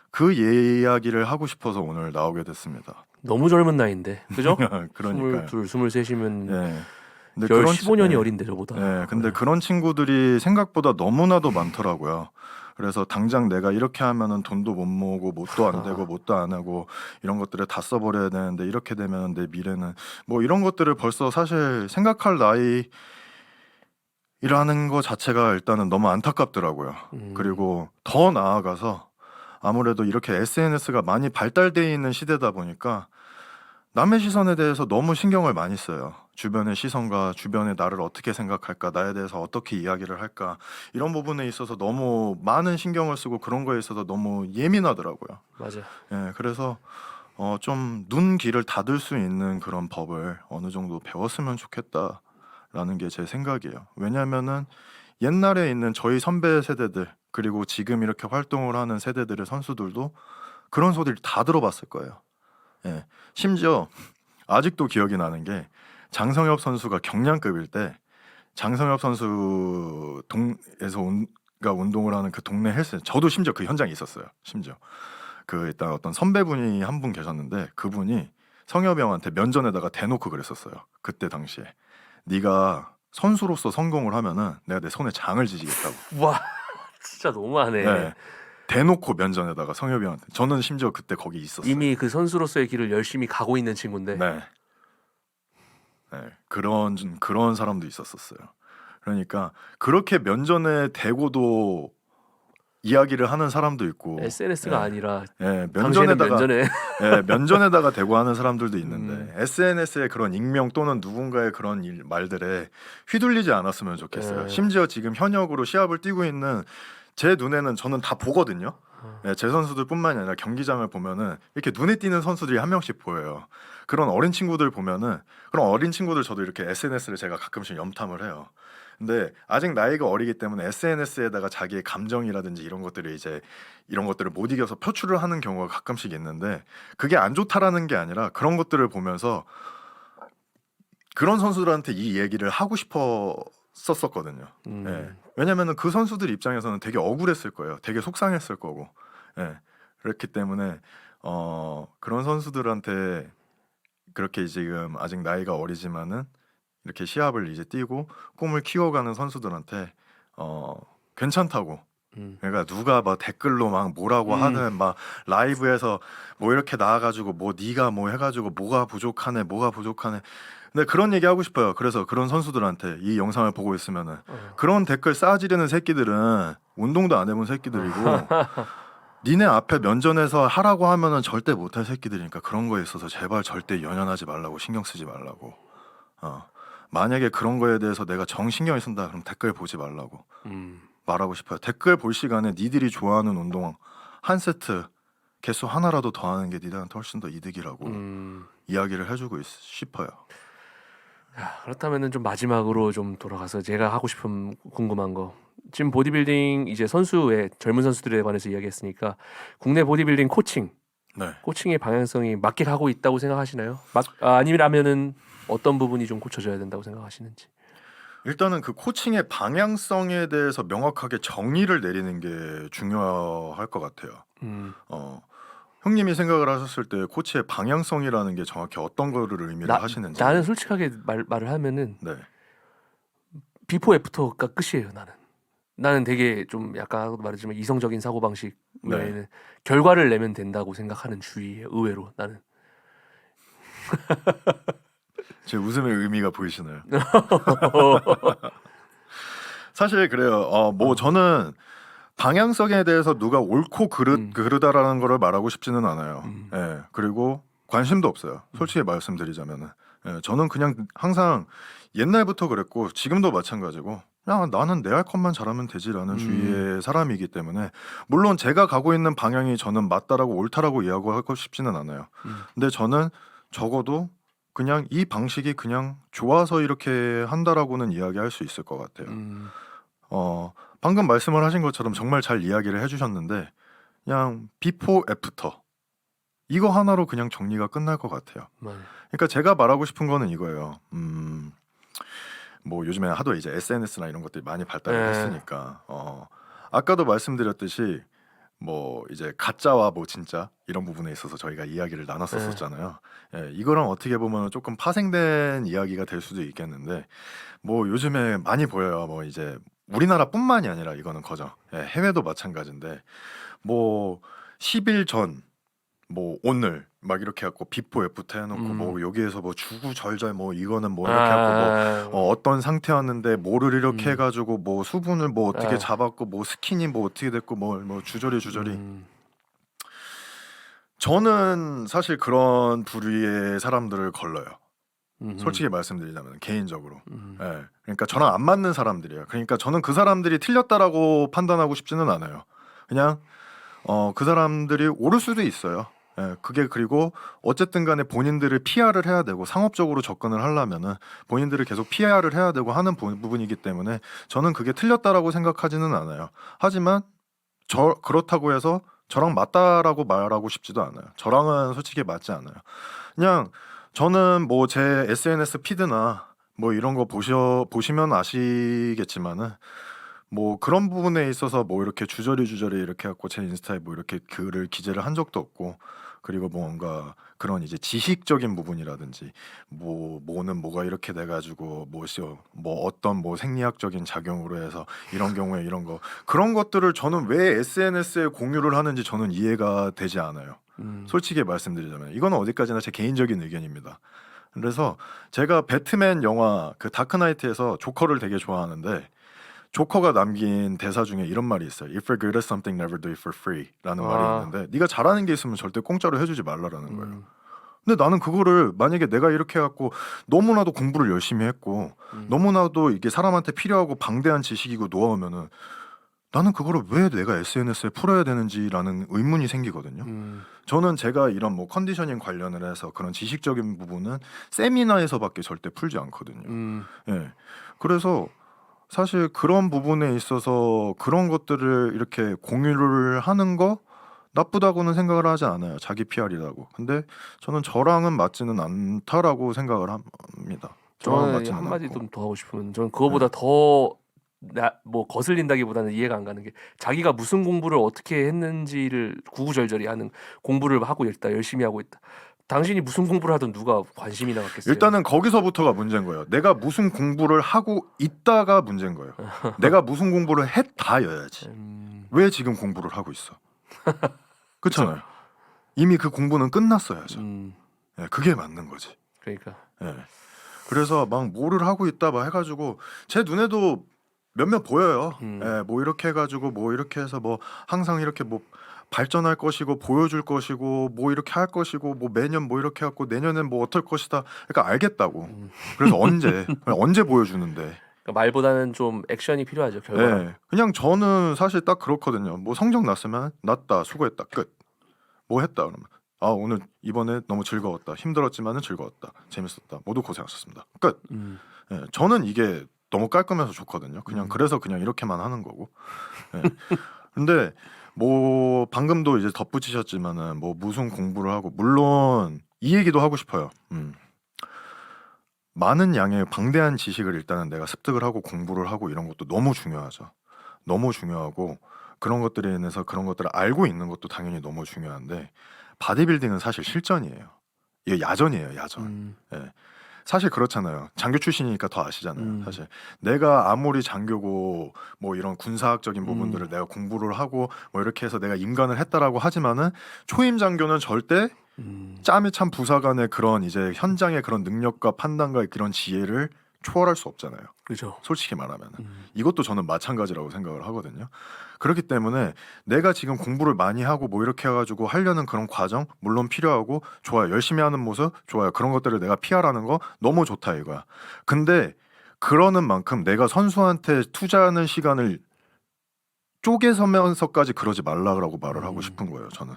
그 이야기를 하고 싶어서 오늘 나오게 됐습니다. 너무 젊은 나이인데, 그죠? 그러니까요. 22, 23이면 예. 근데 15년이 예. 어린데 저보다. 예. 근데 그런 친구들이 생각보다 너무나도 많더라고요. 그래서 당장 내가 이렇게 하면은 돈도 못 모으고 뭣도 안 되고 뭣도 안 하고 이런 것들을 다 써버려야 되는데 이렇게 되면 내 미래는 뭐 이런 것들을 벌써 사실 생각할 나이라는 거 자체가 일단은 너무 안타깝더라고요. 그리고 더 나아가서 아무래도 이렇게 SNS가 많이 발달되어 있는 시대다 보니까 남의 시선에 대해서 너무 신경을 많이 써요. 주변의 시선과 주변의 나를 어떻게 생각할까, 나에 대해서 어떻게 이야기를 할까 이런 부분에 있어서 너무 많은 신경을 쓰고 그런 거에 있어서 너무 예민하더라고요. 맞아. 예, 그래서 좀 눈 귀를 닫을 수 있는 그런 법을 어느 정도 배웠으면 좋겠다라는 게 제 생각이에요. 왜냐하면은 옛날에 있는 저희 선배 세대들 그리고 지금 이렇게 활동을 하는 세대들의 선수들도 그런 소리를 다 들어봤을 거예요. 예. 심지어 아직도 기억이 나는 게 장성엽 선수가 경량급일 때 장성엽 선수 동에서 운동을 하는 그 동네 헬스 저도 심지어 그 현장에 있었어요. 심지어 그 일단 어떤 선배분이 한 분 계셨는데 그분이 성엽이 형한테 면전에다가 대놓고 그랬었어요. 그때 당시에 네가 선수로서 성공을 하면은 내가 내 손에 장을 지지겠다고. 와, 진짜 너무하네. 네. 대놓고 면전에다가 성엽이 형한테. 저는 심지어 그때 거기 있었어요. 이미 그 선수로서의 길을 열심히 가고 있는 친구인데. 네. 네. 그런 사람도 있었어요. 그러니까 그렇게 면전에 대고도 이야기를 하는 사람도 있고 SNS가 예. 아니라 예, 당시에는 면전에 예, 면전에다가 대고 하는 사람들도 있는데 SNS의 그런 익명 또는 누군가의 그런 말들에 휘둘리지 않았으면 좋겠어요. 심지어 지금 현역으로 시합을 뛰고 있는 제 눈에는 저는 다 보거든요. 예, 제 선수들뿐만이 아니라 경기장을 보면은 이렇게 눈에 띄는 선수들이 한 명씩 보여요. 그런 어린 친구들 보면은 그런 어린 친구들 저도 이렇게 SNS를 제가 가끔씩 염탐을 해요. 근데 아직 나이가 어리기 때문에 SNS에다가 자기의 감정이라든지 이런 것들을 못 이겨서 표출을 하는 경우가 가끔씩 있는데 그게 안 좋다라는 게 아니라 그런 것들을 보면서 그런 선수들한테 이 얘기를 하고 싶었었거든요. 예. 왜냐면은 그 선수들 입장에서는 되게 억울했을 거예요. 되게 속상했을 거고. 예. 그렇기 때문에 그런 선수들한테 그렇게 지금 아직 나이가 어리지만은 이렇게 시합을 이제 뛰고 꿈을 키워가는 선수들한테 괜찮다고. 음. 그러니까 누가 막 댓글로 막 뭐라고 하든 막 라이브에서 뭐 이렇게 나와가지고 뭐 네가 뭐 해가지고 뭐가 부족하네 뭐가 부족하네. 근데 그런 얘기 하고 싶어요. 그래서 그런 선수들한테 이 영상을 보고 있으면은 그런 댓글 쌓아지르는 새끼들은 운동도 안 해본 새끼들이고 니네 앞에 면전에서 하라고 하면은 절대 못할 새끼들이니까 그런 거에 있어서 제발 절대 연연하지 말라고 신경 쓰지 말라고. 만약에 그런 거에 대해서 내가 정신경을 쓴다 그럼 댓글 보지 말라고 말하고 싶어요. 댓글 볼 시간에 니들이 좋아하는 운동 한 세트 개수 하나라도 더 하는 게 니들한테 훨씬 더 이득이라고 이야기를 해주고 싶어요. 그렇다면은 좀 마지막으로 좀 돌아가서 제가 하고 싶은 궁금한 거. 지금 보디빌딩 이제 선수의 젊은 선수들에 관해서 이야기했으니까 국내 보디빌딩 네. 코칭의 방향성이 맞게 가고 있다고 생각하시나요? 아니면은 어떤 부분이 좀 고쳐져야 된다고 생각하시는지. 일단은 그 코칭의 방향성에 대해서 명확하게 정의를 내리는 게 중요할 것 같아요. 형님이 생각을 하셨을 때 코치의 방향성이라는 게 정확히 어떤 거를 의미를 하시는지. 나는 솔직하게 말을 하면은 네. 비포 애프터가 끝이에요. 나는 되게 좀 약간 아까도 말했지만 이성적인 사고 방식 외에는 결과를 내면 된다고 생각하는 주의예요. 의외로 나는. 제 웃음의 의미가 보이시나요? 사실 그래요. 뭐 저는 방향성에 대해서 누가 옳고 그르다라는 거를 말하고 싶지는 않아요. 예. 그리고 관심도 없어요. 솔직히 말씀드리자면은. 예, 저는 그냥 항상 옛날부터 그랬고 지금도 마찬가지고 야 나는 내 할 것만 잘하면 되지라는 주의의 사람이기 때문에 물론 제가 가고 있는 방향이 저는 맞다라고 옳다라고 이야기하고 싶지는 않아요. 근데 저는 적어도 그냥 이 방식이 그냥 좋아서 이렇게 한다라고는 이야기할 수 있을 것 같아요. 방금 말씀을 하신 것처럼 정말 잘 이야기를 해주셨는데 그냥 비포 애프터 이거 하나로 그냥 정리가 끝날 것 같아요. 그러니까 제가 말하고 싶은 거는 이거예요. 뭐 요즘에 하도 이제 SNS나 이런 것들이 많이 발달을 했으니까 아까도 말씀드렸듯이 뭐 이제 가짜와 뭐 진짜 이런 부분에 있어서 저희가 이야기를 나눴었잖아요. 예, 이거랑 어떻게 보면 조금 파생된 이야기가 될 수도 있겠는데 뭐 요즘에 많이 보여요. 뭐 이제 우리나라뿐만이 아니라 이거는 거저 해외도 마찬가지인데 뭐 10일 전 뭐 오늘 막 이렇게 해갖고 비포 애프터 해놓고 뭐 여기에서 뭐 주구절절 뭐 이거는 뭐 이렇게 해갖고 뭐 어떤 상태였는데 뭐를 이렇게 해가지고 뭐 수분을 뭐 어떻게 잡았고 뭐 스킨이 뭐 어떻게 됐고 뭐 주저리 저는 사실 그런 부류의 사람들을 걸러요. 솔직히 말씀드리자면 개인적으로. 예. 그러니까 저랑 안 맞는 사람들이에요. 그러니까 저는 그 사람들이 틀렸다라고 판단하고 싶지는 않아요. 그냥 그 사람들이 옳을 수도 있어요. 예, 그게 그리고 어쨌든 간에 본인들을 PR을 해야 되고 상업적으로 접근을 하려면은 본인들을 계속 PR을 해야 되고 하는 부분이기 때문에 저는 그게 틀렸다라고 생각하지는 않아요. 하지만 그렇다고 해서 저랑 맞다라고 말하고 싶지도 않아요. 저랑은 솔직히 맞지 않아요. 그냥 저는 뭐 제 SNS 피드나 뭐 이런 거 보시면 아시겠지만은 뭐 그런 부분에 있어서 뭐 이렇게 주저리 이렇게 갖고 제 인스타에 뭐 이렇게 글을 기재를 한 적도 없고 그리고 뭔가 그런 이제 지식적인 부분이라든지 뭐는 뭐가 이렇게 돼 가지고 뭐 어떤 뭐 생리학적인 작용으로 해서 이런 경우에 이런 거 그런 것들을 저는 왜 SNS에 공유를 하는지 저는 이해가 되지 않아요. 솔직히 말씀드리자면 이거는 어디까지나 제 개인적인 의견입니다. 그래서 제가 배트맨 영화 그 다크나이트에서 조커를 되게 좋아하는데 조커가 남긴 대사 중에 이런 말이 있어요. If you're good at something, never do it for free 라는 말이 있는데 네가 잘하는 게 있으면 절대 공짜로 해주지 말라라는 거예요. 근데 나는 그거를 만약에 내가 이렇게 해갖고 너무나도 공부를 열심히 했고 너무나도 이게 사람한테 필요하고 방대한 지식이고 노하우면은 나는 그거를 왜 내가 SNS에 풀어야 되는지라는 의문이 생기거든요. 저는 제가 이런 뭐 컨디셔닝 관련을 해서 그런 지식적인 부분은 세미나에서밖에 절대 풀지 않거든요. 예. 그래서 사실 그런 부분에 있어서 그런 것들을 이렇게 공유를 하는 거 나쁘다고는 생각을 하지 않아요. 자기 PR이라고. 근데 저는 저랑은 맞지는 않다라고 생각을 합니다. 저랑은 저는 맞지는 한마디 않고. 좀 더 하고 싶으면 저는 네. 그거보다 더 뭐 거슬린다기보다는 이해가 안 가는 게 자기가 무슨 공부를 어떻게 했는지를 구구절절히 하는 공부를 하고 있다 열심히 하고 있다. 당신이 무슨 공부를 하든 누가 관심이나 갖겠어요. 일단은 거기서부터가 문제인 거예요. 내가 무슨 공부를 하고 있다가 문제인 거예요. 내가 무슨 공부를 했다여야지. 왜 지금 공부를 하고 있어? 그렇잖아요. 이미 그 공부는 끝났어야죠. 예, 그게 맞는 거지. 그러니까 예. 그래서 막 뭐를 하고 있다 막 해가지고 제 눈에도 몇몇 보여요. 예, 뭐 이렇게 해가지고 뭐 이렇게 해서 뭐 항상 이렇게 뭐 발전할 것이고 보여줄 것이고 뭐 이렇게 할 것이고 뭐 매년 뭐 이렇게 해갖고 내년엔 뭐 어떨 것이다. 그러니까 알겠다고. 그래서 언제 보여주는데? 그러니까 말보다는 좀 액션이 필요하죠. 결과랑. 예, 그냥 저는 사실 딱 그렇거든요. 뭐 성적 났으면 났다, 수고했다, 끝. 뭐 했다 그러면 오늘 이번에 너무 즐거웠다, 힘들었지만은 즐거웠다, 재밌었다, 모두 고생하셨습니다, 끝. 예, 저는 이게 너무 깔끔해서 좋거든요. 그냥 그래서 그냥 이렇게만 하는 거고. 예. 근데 뭐 방금도 이제 덧붙이셨지만은 뭐 무슨 공부를 하고 물론 이 얘기도 하고 싶어요. 많은 양의 방대한 지식을 일단은 내가 습득을 하고 공부를 하고 이런 것도 너무 중요하죠. 너무 중요하고 그런 것들에 인해서 그런 것들을 알고 있는 것도 당연히 너무 중요한데 바디빌딩은 사실 실전이에요. 이게 야전이에요, 야전. 예. 사실 그렇잖아요. 장교 출신이니까 더 아시잖아요. 사실 내가 아무리 장교고 뭐 이런 군사학적인 부분들을 내가 공부를 하고 뭐 이렇게 해서 내가 임관을 했다라고 하지만은 초임 장교는 절대 짬이 참 부사관의 그런 이제 현장의 그런 능력과 판단과 그런 지혜를 초월할 수 없잖아요. 그렇죠. 솔직히 말하면 이것도 저는 마찬가지라고 생각을 하거든요. 그렇기 때문에 내가 지금 공부를 많이 하고 뭐 이렇게 해가지고 하려는 그런 과정 물론 필요하고 좋아요. 열심히 하는 모습 좋아요. 그런 것들을 내가 PR하는 거 너무 좋다 이거야. 근데 그러는 만큼 내가 선수한테 투자하는 시간을 쪼개서면서까지 그러지 말라고 말을 하고 싶은 거예요. 저는.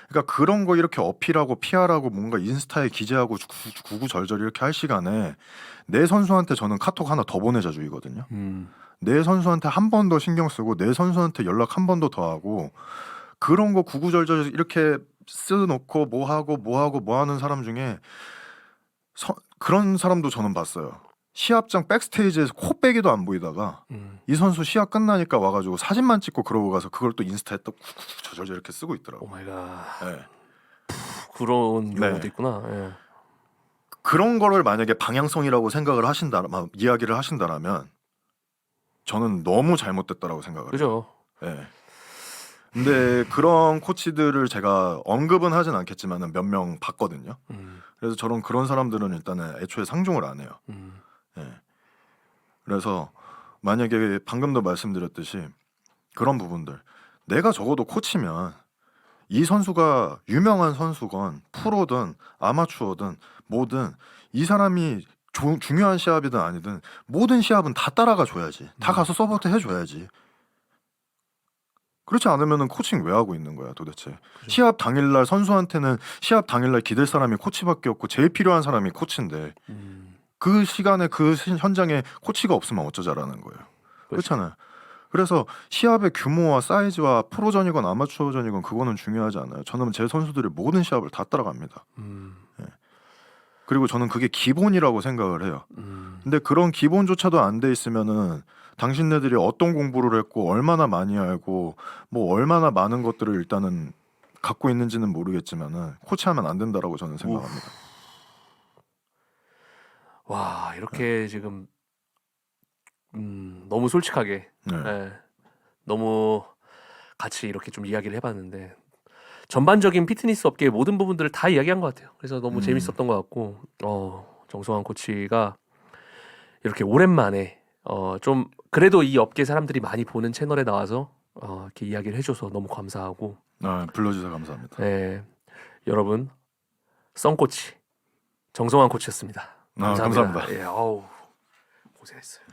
그러니까 그런 거 이렇게 어필하고 PR하고 뭔가 인스타에 기재하고 구구절절 이렇게 할 시간에 내 선수한테 저는 카톡 하나 더 보내자주의거든요. 내 선수한테 한 번 더 신경 쓰고 내 선수한테 연락 한 번 더 하고 그런 거 구구절절 이렇게 쓰놓고 뭐 하는 사람 중에 그런 사람도 저는 봤어요. 시합장 백스테이지에서 코빼기도 안 보이다가 이 선수 시합 끝나니까 와가지고 사진만 찍고 그러고 가서 그걸 또 인스타에 또 저절저 이렇게 쓰고 있더라고. 오 마이 갓. 예. 그런 네. 경우도 있구나. 예. 그런 거를 만약에 방향성이라고 생각을 이야기를 하신다라면 저는 너무 잘못됐다라고 생각을 해요. 그죠. 예. 근데 그런 코치들을 제가 언급은 하진 않겠지만은 몇 명 봤거든요. 그래서 저런 그런 사람들은 일단은 애초에 상종을 안 해요. 예. 그래서 만약에 방금도 말씀드렸듯이 그런 부분들 내가 적어도 코치면 이 선수가 유명한 선수건 프로든 아마추어든 뭐든 이 사람이 중요한 시합이든 아니든 모든 시합은 다 따라가 줘야지. 다 가서 서포트 해줘야지. 그렇지 않으면은 코칭 왜 하고 있는 거야 도대체. 그죠. 시합 당일날 선수한테는 시합 당일날 기댈 사람이 코치밖에 없고 제일 필요한 사람이 코치인데 그 시간에 그 현장에 코치가 없으면 어쩌자라는 거예요. 그렇잖아요. 그래서 시합의 규모와 사이즈와 프로전이건 아마추어전이건 그거는 중요하지 않아요. 저는 제 선수들이 모든 시합을 다 따라갑니다. 예. 그리고 저는 그게 기본이라고 생각을 해요. 근데 그런 기본조차도 안 돼 있으면은 당신네들이 어떤 공부를 했고 얼마나 많이 알고 뭐 얼마나 많은 것들을 일단은 갖고 있는지는 모르겠지만은 코치하면 안 된다라고 저는 생각합니다. 와 이렇게 지금 너무 솔직하게 네. 예, 너무 같이 이렇게 좀 이야기를 해봤는데 전반적인 피트니스 업계의 모든 부분들을 다 이야기한 것 같아요. 그래서 너무 재밌었던 것 같고 정성환 코치가 이렇게 오랜만에 좀 그래도 이 업계 사람들이 많이 보는 채널에 나와서 이렇게 이야기를 해줘서 너무 감사하고 불러주셔서 감사합니다. 예, 여러분 썬코치 정성환 코치였습니다. 감사합니다. 예, 어우 고생했어요.